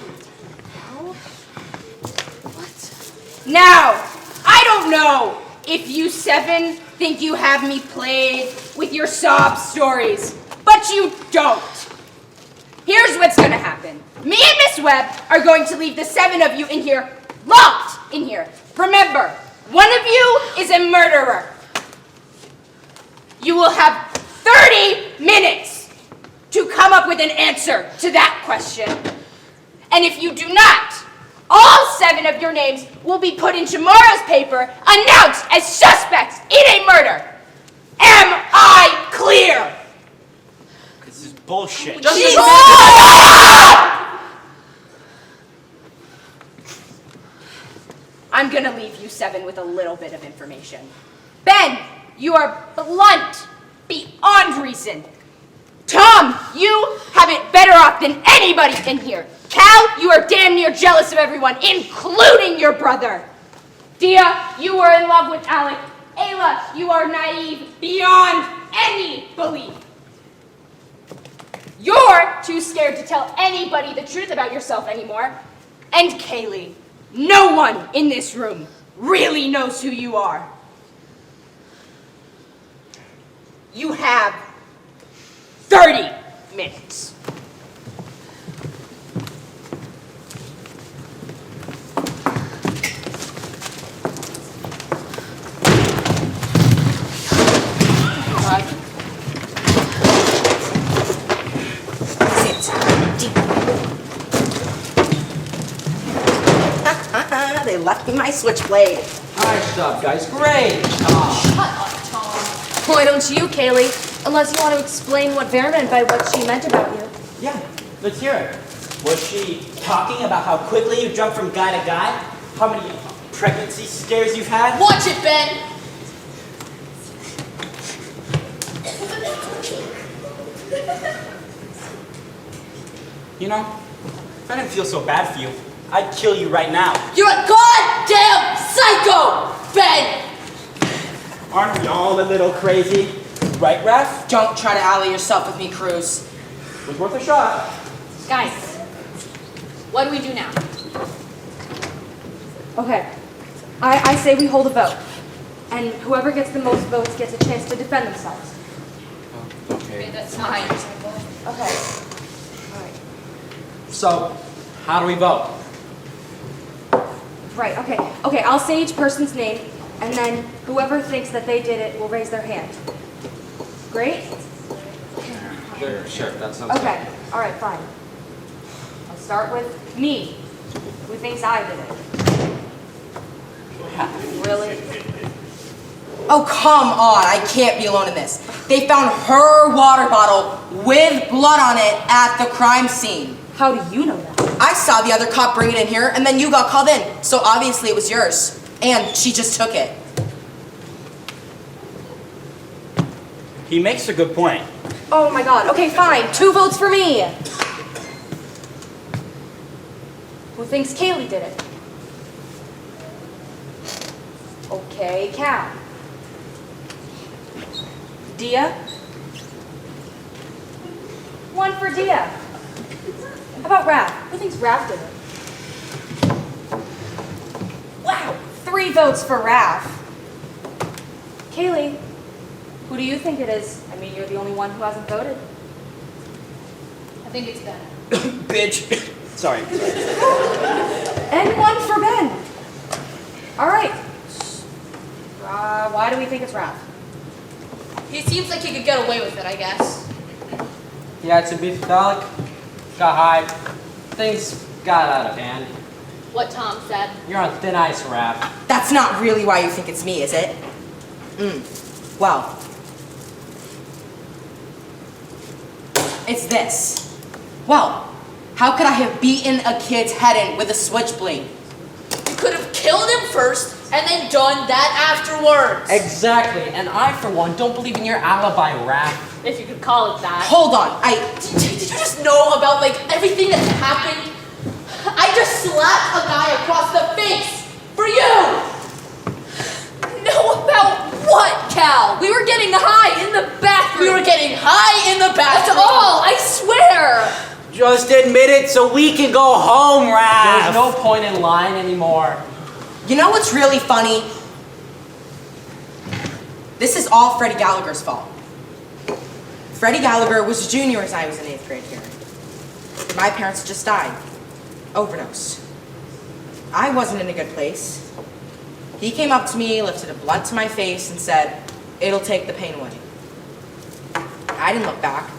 Now, I don't know if you 7 think you have me played with your sob stories, but you don't. Here's what's gonna happen. Me and Miss Webb are going to leave the 7 of you in here, locked in here. Remember, one of you is a murderer. You will have 30 minutes to come up with an answer to that question. And if you do not, all 7 of your names will be put in tomorrow's paper, announced as suspects in a murder. Am I clear? This is bullshit. I'm gonna leave you 7 with a little bit of information. Ben, you are blunt beyond reason. Tom, you have it better off than anybody in here. Cal, you are damn near jealous of everyone, including your brother. Dia, you are in love with Alec. Ayla, you are naive beyond any belief. You're too scared to tell anybody the truth about yourself anymore. And Kaylee, no one in this room really knows who you are. You have 30 minutes. They left me my switchblade. Nice job, guys. Great job. Shut up, Tom. Why don't you, Kaylee? Unless you want to explain what Vera meant by what she meant about you. Yeah, let's hear it. Was she talking about how quickly you jump from guy to guy? How many pregnancy scares you've had? Watch it, Ben. You know, if I didn't feel so bad for you, I'd kill you right now. You're a goddamn psycho, Ben. Aren't we all a little crazy? Right, Raph? Don't try to ally yourself with me, Cruz. It was worth a shot. Guys, what do we do now? Okay. I say we hold a vote. And whoever gets the most votes gets a chance to defend themselves. Okay, that's fine. Okay. So, how do we vote? Right, okay. Okay, I'll say each person's name, and then whoever thinks that they did it will raise their hand. Great? Sure, that sounds Okay, all right, fine. I'll start with me. Who thinks I did it? Really? Oh, come on. I can't be alone in this. They found her water bottle with blood on it at the crime scene. How do you know that? I saw the other cop bring it in here, and then you got called in. So obviously it was yours. And she just took it. He makes a good point. Oh my god. Okay, fine. 2 votes for me. Who thinks Kaylee did it? Okay, Cal. Dia? 1 for Dia. How about Raph? Who thinks Raph did it? Wow, 3 votes for Raph. Kaylee, who do you think it is? I mean, you're the only one who hasn't voted. I think it's Ben. Bitch. Sorry. And 1 for Ben. All right. Why do we think it's Raph? He seems like he could get away with it, I guess. He had some beef with Alec, got high, things got out of hand. What Tom said. You're on thin ice, Raph. That's not really why you think it's me, is it? Well, it's this. Well, how could I have beaten a kid's head in with a switchblade? You could have killed him first and then done that afterwards. Exactly, and I, for one, don't believe in your alibi, Raph. If you could call it that. Hold on, Did you just know about, like, everything that's happened? I just slapped a guy across the face for you! Know about what, Cal? We were getting high in the bathroom. We were getting high in the bathroom. That's all, I swear. Just admit it so we can go home, Raph. There's no point in lying anymore. You know what's really funny? This is all Freddie Gallagher's fault. Freddie Gallagher was a junior as I was in 8th grade here. My parents just died. Overdose. I wasn't in a good place. He came up to me, lifted a blunt to my face, and said, "It'll take the pain away." I didn't look back.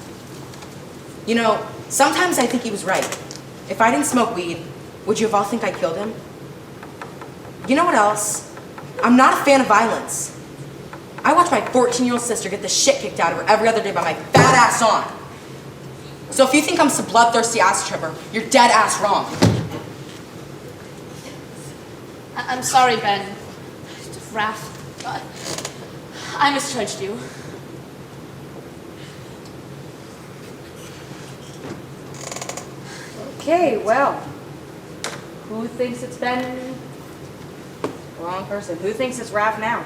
You know, sometimes I think he was right. If I didn't smoke weed, would you have all think I killed him? You know what else? I'm not a fan of violence. I watch my 14-year-old sister get the shit kicked out of her every other day by my fat ass aunt. So if you think I'm some bloodthirsty ass tripper, you're dead ass wrong. I'm sorry, Ben. Raph, I misjudged you. Okay, well, who thinks it's Ben? Wrong person. Who thinks it's Raph now?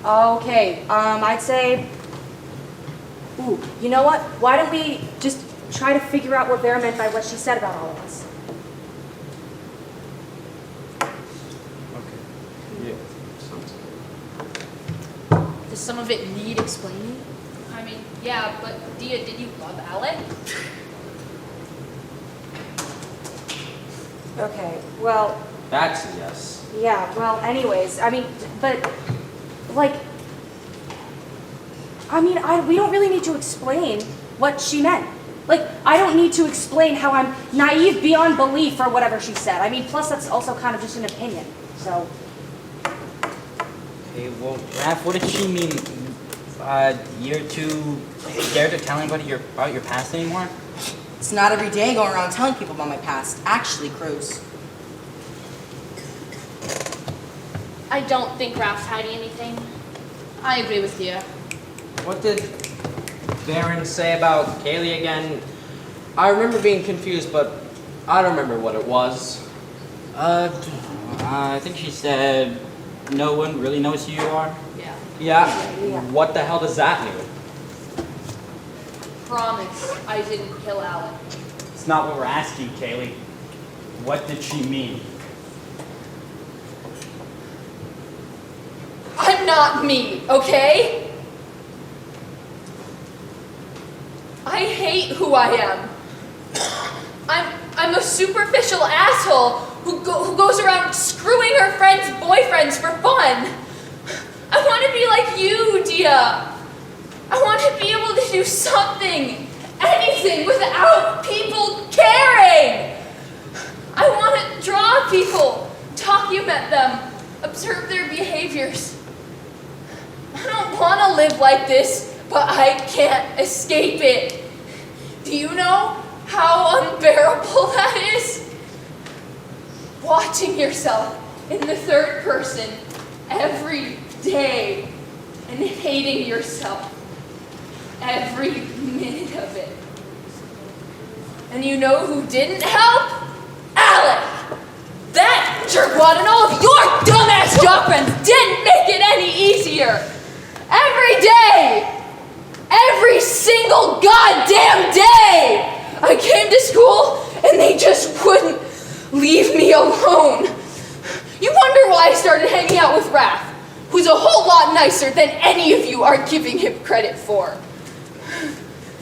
Okay, I'd say, ooh, you know what? Why don't we just try to figure out what Vera meant by what she said about all of us? Does some of it need explaining? I mean, yeah, but Dia, did you love Alec? Okay, well, That's a yes. yeah, well, anyways, I mean, but, like, I mean, we don't really need to explain what she meant. Like, I don't need to explain how I'm naive beyond belief or whatever she said. I mean, plus that's also kind of just an opinion, so. Hey, well, Raph, what did she mean? You're too scared to tell anybody about your past anymore? It's not every day going around telling people about my past. Actually, Cruz. I don't think Raph's hiding anything. I agree with Dia. What did Varen say about Kaylee again? I remember being confused, but I don't remember what it was. I think she said no one really knows who you are. Yeah. Yeah? What the hell does that mean? Promise I didn't kill Alec. It's not what we're asking, Kaylee. What did she mean? I'm not me, okay? I hate who I am. I'm a superficial asshole who goes around screwing her friends' boyfriends for fun. I want to be like you, Dia. I want to be able to do something, anything, without people caring. I want to draw people, document them, observe their behaviors. I don't want to live like this, but I can't escape it. Do you know how unbearable that is? Watching yourself in the third person every day and hating yourself every minute of it. And you know who didn't help? Alec! That jerkwad and all of your dumbass girlfriends didn't make it any easier. Every day! Every single goddamn day! I came to school and they just wouldn't leave me alone. You wonder why I started hanging out with Raph, who's a whole lot nicer than any of you are giving him credit for.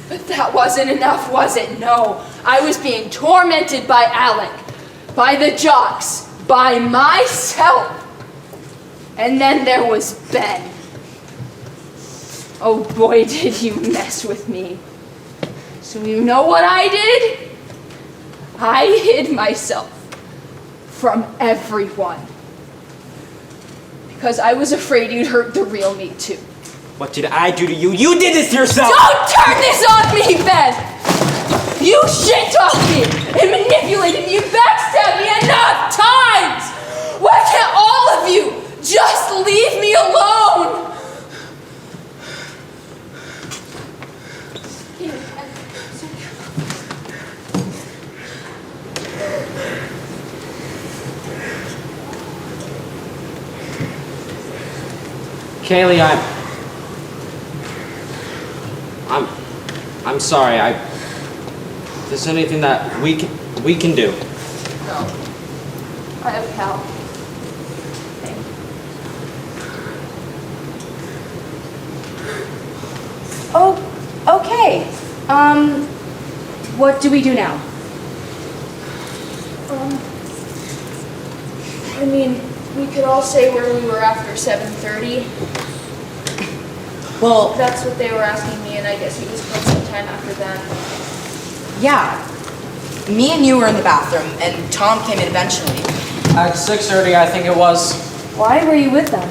But that wasn't enough, was it? No, I was being tormented by Alec, by the jocks, by myself. And then there was Ben. Oh boy, did you mess with me. So you know what I did? I hid myself from everyone. Because I was afraid you'd hurt the real me too. What did I do to you? You did this to yourself! Don't turn this on me, Ben! You shit-talked me and manipulated me and backstabbed me enough times! Why can't all of you just leave me alone? Kaylee, I'm sorry. If there's anything that we can do. No. I have Cal. Oh, okay. What do we do now? I mean, we could all say where we were after 7:30. Well, That's what they were asking me and I guess he was home sometime after that. Yeah. Me and you were in the bathroom, and Tom came in eventually. At 6:30, I think it was. Why were you with them?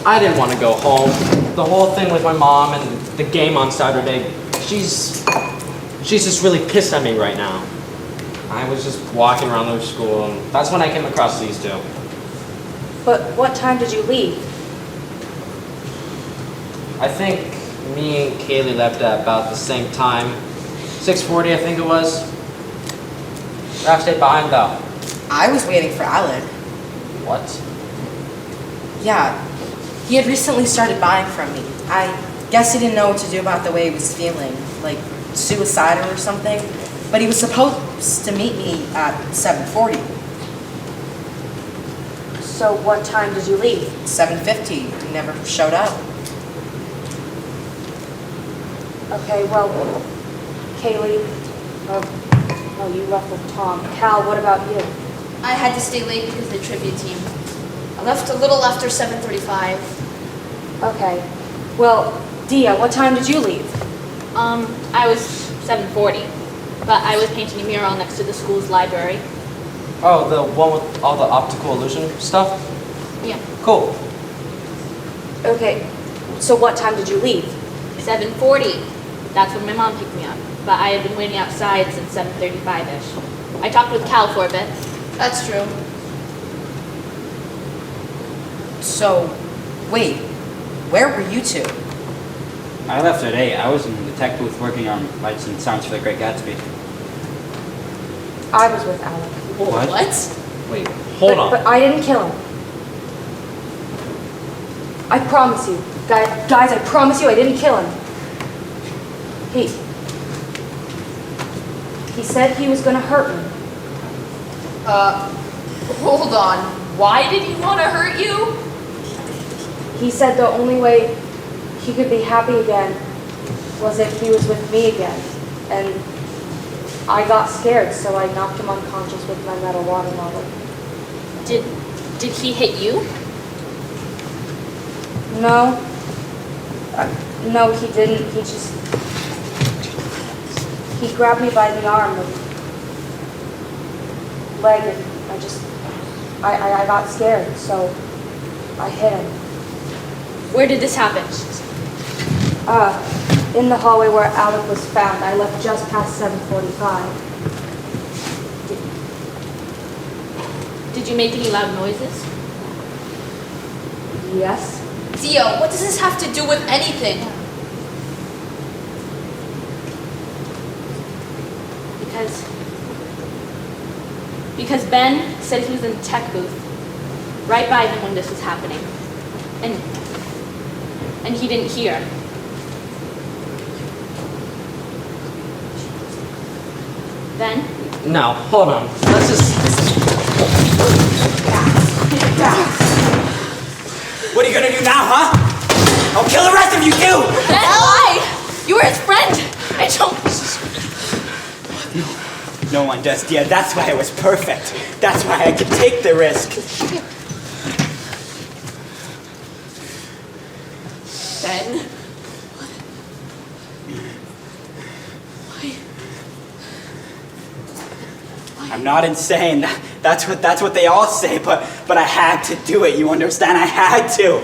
I didn't want to go home. The whole thing with my mom and the game on Saturday, she's just really pissed at me right now. I was just walking around the school, and that's when I came across these two. But what time did you leave? I think me and Kaylee left at about the same time. 6:40, I think it was. I stayed behind though. I was waiting for Alec. What? Yeah. He had recently started buying from me. I guess he didn't know what to do about the way he was feeling, like suicidal or something. But he was supposed to meet me at 7:40. So what time did you leave? 7:50. He never showed up. Okay, well, Kaylee, you left with Tom. Cal, what about you? I had to stay late because of the trivia team. I left a little after 7:35. Okay. Well, Dia, what time did you leave? I was 7:40, but I was painting a mural next to the school's library. Oh, the one with all the optical illusion stuff? Yeah. Cool. Okay, so what time did you leave? 7:40. That's when my mom picked me up. But I had been waiting outside since 7:35-ish. I talked with Cal for a bit. That's true. So, wait. Where were you two? I left at 8. I was in the tech booth working on lights and sounds for The Great Gatsby. I was with Alec. What? Wait, hold on. But I didn't kill him. I promise you. Guys, I promise you I didn't kill him. He said he was gonna hurt me. Hold on. Why did he want to hurt you? He said the only way he could be happy again was if he was with me again. And I got scared, so I knocked him unconscious with my metal water bottle. Did he hit you? No. No, he didn't. He grabbed me by the arm and leg, and I got scared, so I hit him. Where did this happen? In the hallway where Alec was found. I left just past 7:45. Did you make any loud noises? Yes. Dio, what does this have to do with anything? Because Ben said he was in the tech booth right by him when this was happening. And he didn't hear. Ben? No, hold on. Let's just... What are you gonna do now, huh? I'll kill the rest of you too! Ben, why? You were his friend. I don't... No one does, dear. That's why it was perfect. That's why I could take the risk. Ben? I'm not insane. That's what they all say, but I had to do it. You understand? I had to.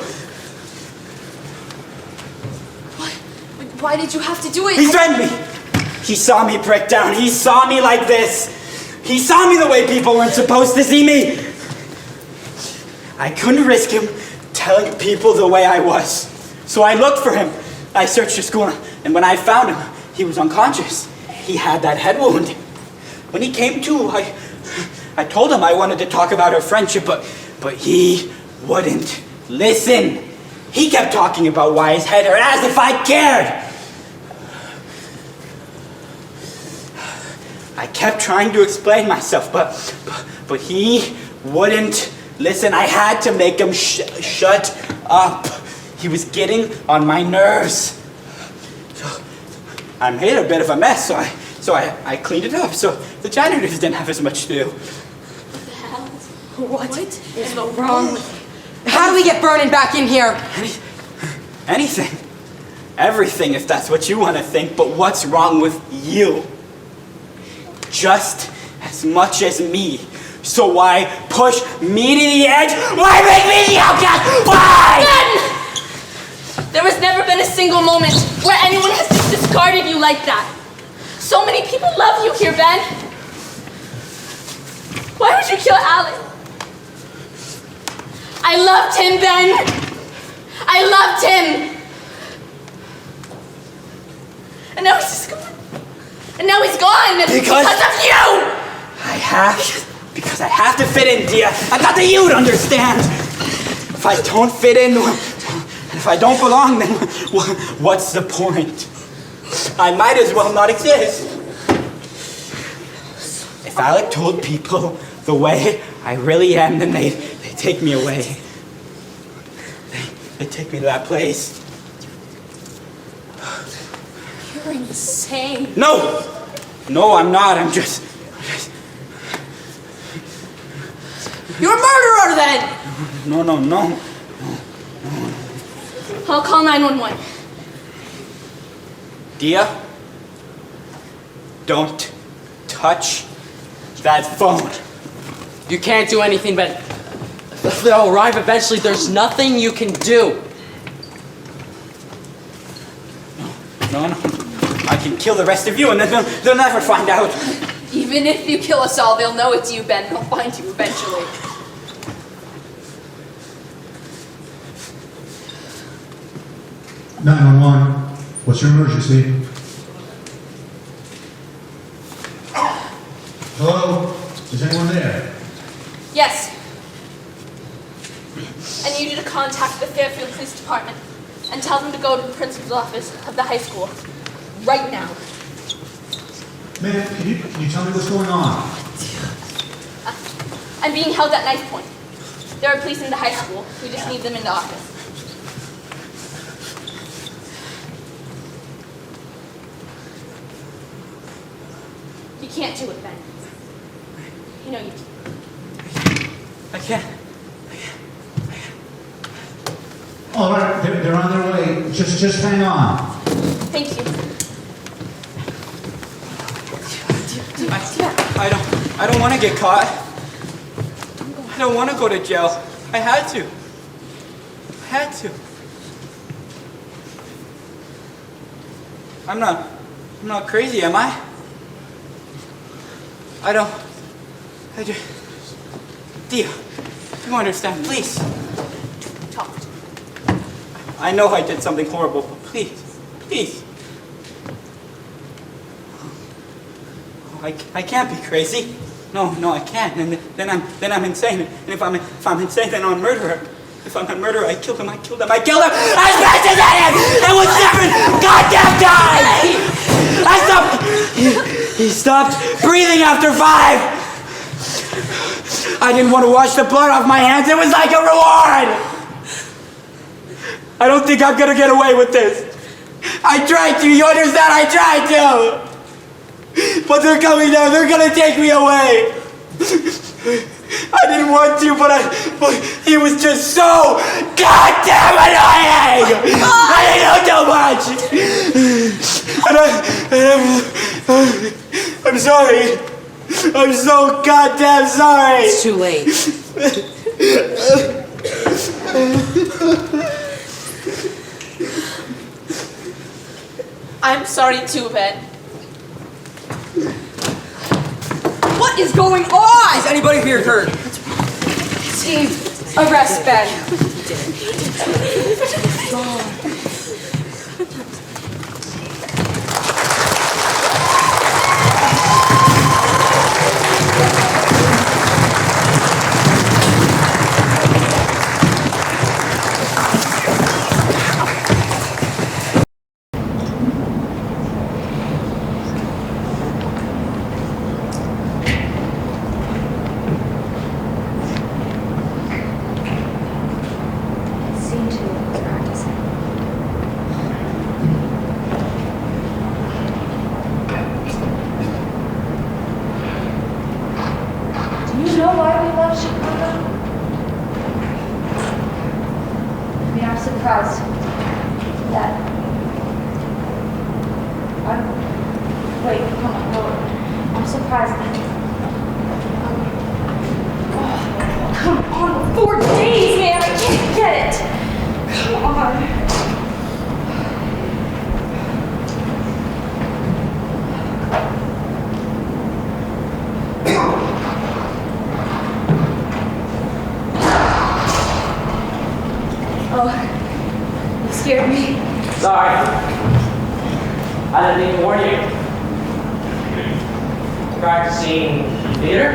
Why did you have to do it? He threatened me. He saw me break down. He saw me like this. He saw me the way people weren't supposed to see me. I couldn't risk him telling people the way I was. So I looked for him. I searched the school, and when I found him, he was unconscious. He had that head wound. When he came to, I told him I wanted to talk about our friendship, but he wouldn't listen. He kept talking about why his head hurt, as if I cared. I kept trying to explain myself, but he wouldn't listen. I had to make him shut up. He was getting on my nerves. So I made a bit of a mess, so I cleaned it up, so the janitors didn't have as much to do. What is wrong with you? How do we get Vernon back in here? Anything. everything if that's what you want to think, but what's wrong with you? Just as much as me. So why push me to the edge? Why make me the outcast? Why? Ben! There has never been a single moment where anyone has just discarded you like that. So many people love you here, Ben. Why would you kill Alec? I loved him, Ben. I loved him. And now he's just gone. And now he's gone because of you! Because I have to fit in, dear. I thought that you would understand. If I don't fit in, and if I don't belong, then what's the point? I might as well not exist. If Alec told people the way I really am, then they take me away. They take me to that place. You're insane. No, I'm not. I'm just. You're a murderer, then! No. I'll call 911. Dia, don't touch that phone. You can't do anything, but they'll arrive eventually. There's nothing you can do. No. I can kill the rest of you and then they'll never find out. Even if you kill us all, they'll know it's you, Ben. They'll find you eventually. What's your emergency? Hello? Is anyone there? Yes. I need you to contact the Fairfield Police Department and tell them to go to the principal's office of the high school right now. Ma'am, can you tell me what's going on? I'm being held at knife point. There are police in the high school. We just need them in the office. You can't do it, Ben. You know you can't. I can't. All right, they're on their way. Just hang on. Thank you. I don't want to get caught. I don't want to go to jail. I had to. I'm not crazy, am I? Dia, you understand, please. Talk. I know I did something horrible, but please. I can't be crazy. No, I can't. And then I'm insane. And if I'm insane, then I'm a murderer. If I'm a murderer, I killed him as fast as I am! It was 7 goddamn times! I stopped. He stopped breathing after 5. I didn't want to wash the blood off my hands. It was like a reward. I don't think I'm gonna get away with this. I tried to. You understand? I tried to. But they're coming down. They're gonna take me away. I didn't want to, but he was just so goddamn annoying. I didn't know too much. I'm sorry. I'm so goddamn sorry. It's too late. I'm sorry too, Ben. What is going on? Is anybody here hurt? Team, arrest Ben. Scene 2, practicing. Do you know why we love Chicago? We are surprised that Wait, come on, hold on. I'm surprised. Come on, 4 days, man, I can't get it. Come on. Oh, you scared me. Sorry. I didn't even warn you. Practicing theater?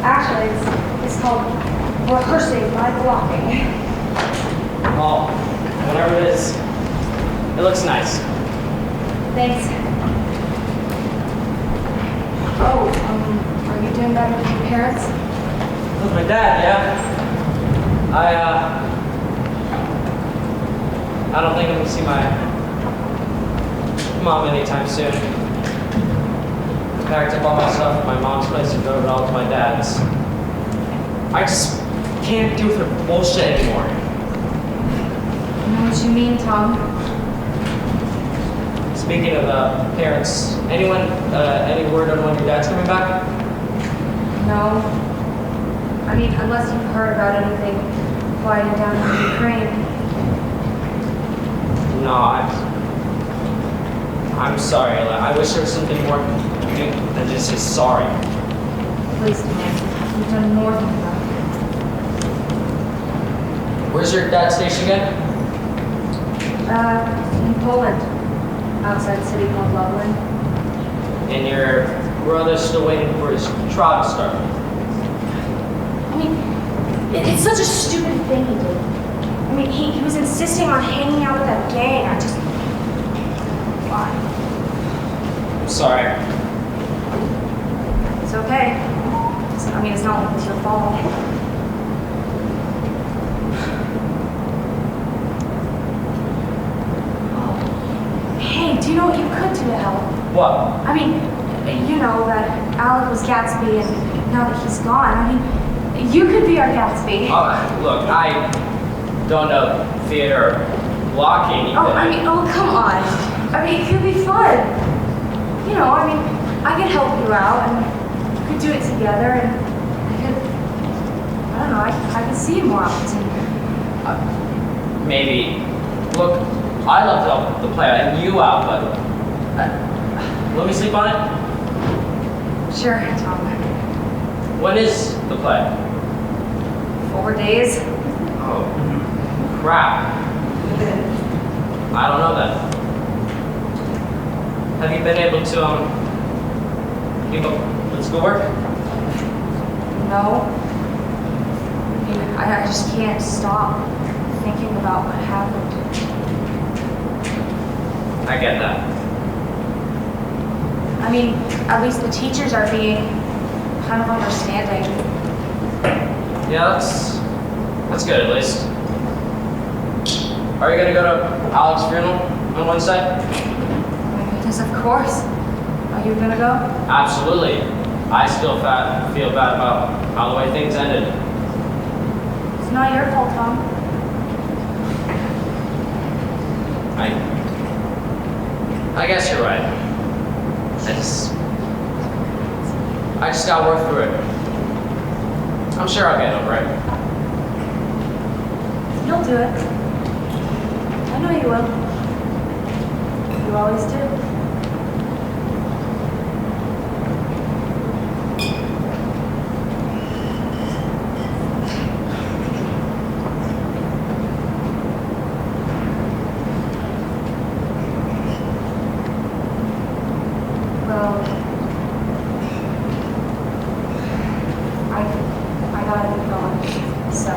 Actually, it's called rehearsing by blocking. Oh, whatever it is. It looks nice. Thanks. Oh, are you doing better with your parents? With my dad, yeah. I don't think I'm gonna see my mom anytime soon. I packed up all my stuff from my mom's place and drove it all to my dad's. I just can't deal with her bullshit anymore. I know what you mean, Tom. Speaking of parents, any word on when your dad's coming back? No. I mean, unless you've heard about anything quieting down in Ukraine. No, I'm sorry. I wish there was something more than just say sorry. Please, Tom. You've done more than enough. Where's your dad stationed again? In Poland. Outside a city called Lublin. And your brother's still waiting for his trial to start. I mean, it's such a stupid thing he did. I mean, he was insisting on hanging out with that gang. I just... Why? I'm sorry. It's okay. I mean, it's not like it's your fault. Oh. Hey, do you know what you could do to help? What? I mean, you know that Alec was Gatsby, and now that he's gone, I mean, you could be our Gatsby. Look, I don't know theater or blocking. Oh, I mean, oh, come on. I mean, it could be fun. You know, I mean, I could help you out, and we could do it together, and I don't know, I could see you more often. Maybe. Look, I love to help the play and you out, but let me sleep on it. Sure, Tom. When is the play? 4 days. Oh, crap. I don't know then. Have you been able to keep up with schoolwork? No. I mean, I just can't stop thinking about what happened. I get that. I mean, at least the teachers are being kind of understanding. Yeah, that's good at least. Are you gonna go to Alex's funeral on Wednesday? Oh my goodness, of course. Are you gonna go? Absolutely. I still feel bad about how the way things ended. It's not your fault, Tom. I guess you're right. I just gotta work through it. I'm sure I'll get over it. You'll do it. I know you will. You always do. Well, I gotta be gone, so.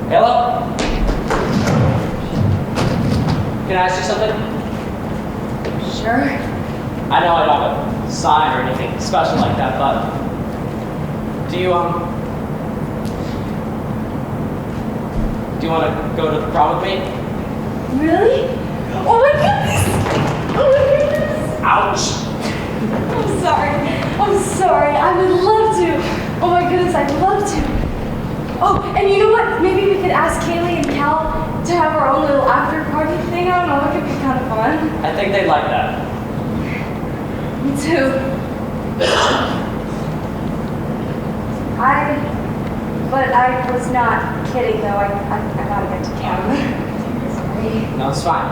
Hello? Can I ask you something? Sure. I know I don't have a sign or anything special like that, but do you want to go to the prom with me? Really? Oh my goodness! Oh my goodness! Ouch! I'm sorry. I'm sorry. I would love to. Oh my goodness, I'd love to. Oh, and you know what? Maybe we could ask Kaylee and Cal to have our own little after party thing. I don't know. It could be kind of fun. I think they'd like that. Me too. But I was not kidding though. I gotta get to Cal. Sorry. No, it's fine.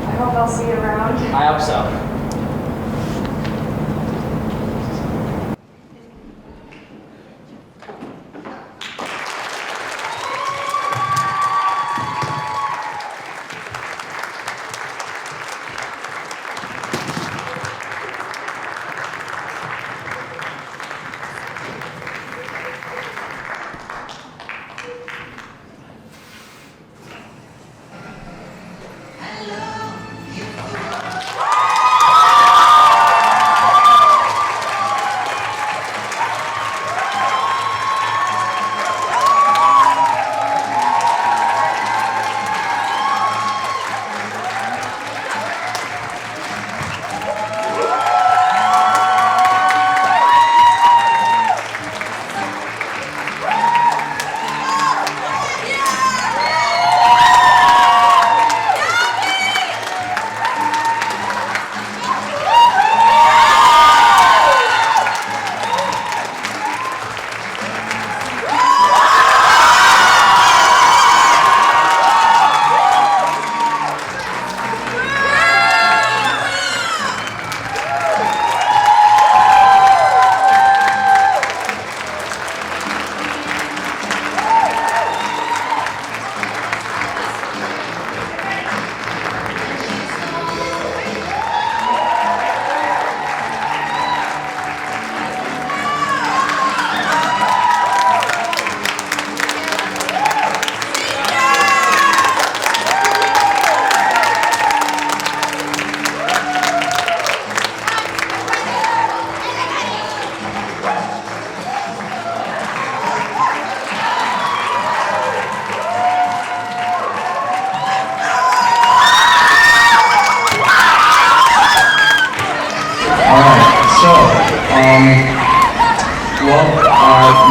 I hope I'll see you around. I hope so.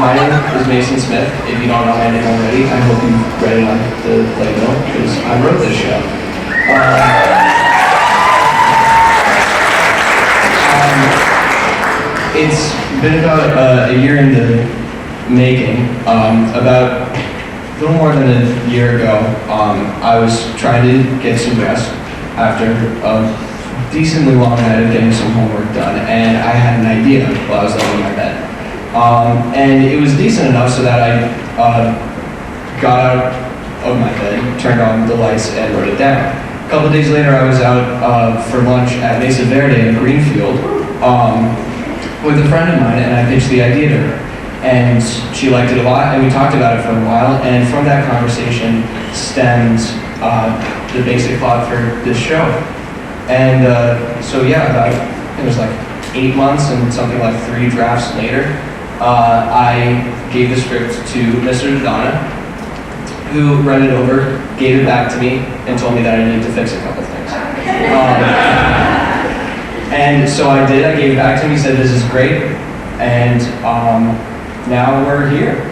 My name is Mason Smith. If you don't know my name already, I hope you read it on the playbill because I wrote this show. It's been about a year in the making. About a little more than a year ago, I was trying to get some rest after a decently long night of getting some homework done, and I had an idea while I was laying in my bed. And it was decent enough so that I got out of my bed, turned on the lights, and wrote it down. A couple of days later, I was out for lunch at Mesa Verde in Greenfield with a friend of mine, and I pitched the idea to her. And she liked it a lot, and we talked about it for a while, and from that conversation stemmed the basic plot for this show. And so yeah, it was like 8 months and something like 3 drafts later, I gave the script to Mr. Donna, who read it over, gave it back to me, and told me that I needed to fix a couple things. And so I did. I gave it back to him. He said, "This is great," and now we're here.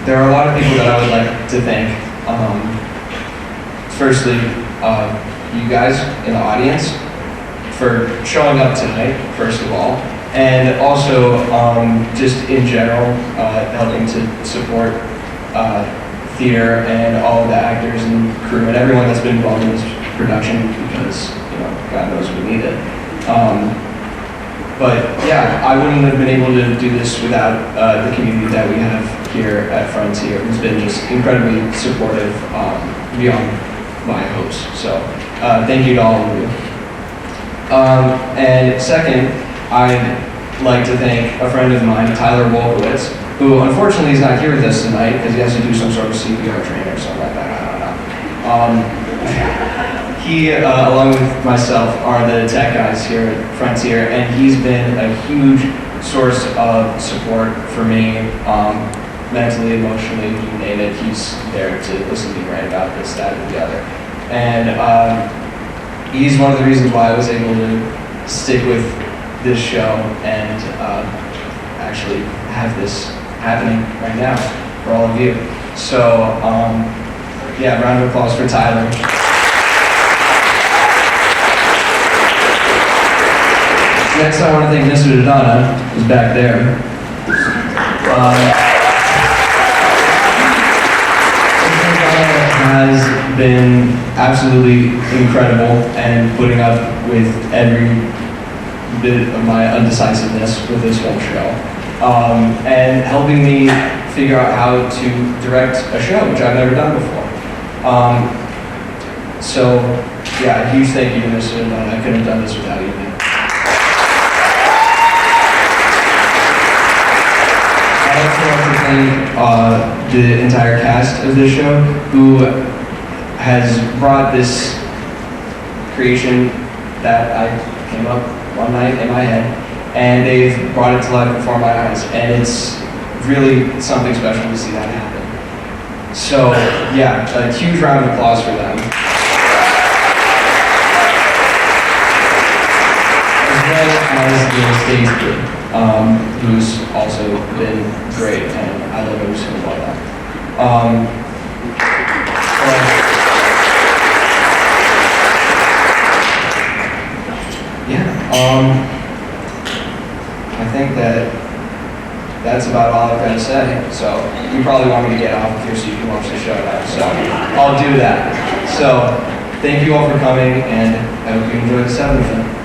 There are a lot of people that I would like to thank. Firstly, you guys in the audience for showing up tonight, first of all, and also just in general helping to support theater and all of the actors and crew and everyone that's been involved in this production because, God knows we need it. But yeah, I wouldn't have been able to do this without the community that we have here at Frontier, who's been just incredibly supportive beyond my hopes. So thank you to all of you. And second, I'd like to thank a friend of mine, Tyler Wolkowitz, who unfortunately is not here with us tonight because he has to do some sort of CPR training or something like that. I don't know. He, along with myself, are the tech guys here at Frontier, and he's been a huge source of support for me mentally, emotionally, you name it, he's there to listen to me rant about this, that, and the other. And he's one of the reasons why I was able to stick with this show and actually have this happening right now for all of you. So, yeah, round of applause for Tyler. Next, I want to thank Mr. Dodonna, who's back there. Has been absolutely incredible and putting up with every bit of my undecisiveness with this whole show. And helping me figure out how to direct a show, which I've never done before. So, yeah, a huge thank you to Mr. Dodonna. I couldn't have done this without you. I also want to thank the entire cast of this show, who has brought this creation that I came up one night in my head, and they've brought it to life before my eyes, and it's really something special to see that happen. So, yeah, a huge round of applause for them. As well as the stage crew, who's also been great, and I love every single one of them. I think that's about all I've got to say. So you probably want me to get off here so you can watch the show now. So I'll do that. So thank you all for coming, and I hope you enjoy the 7th.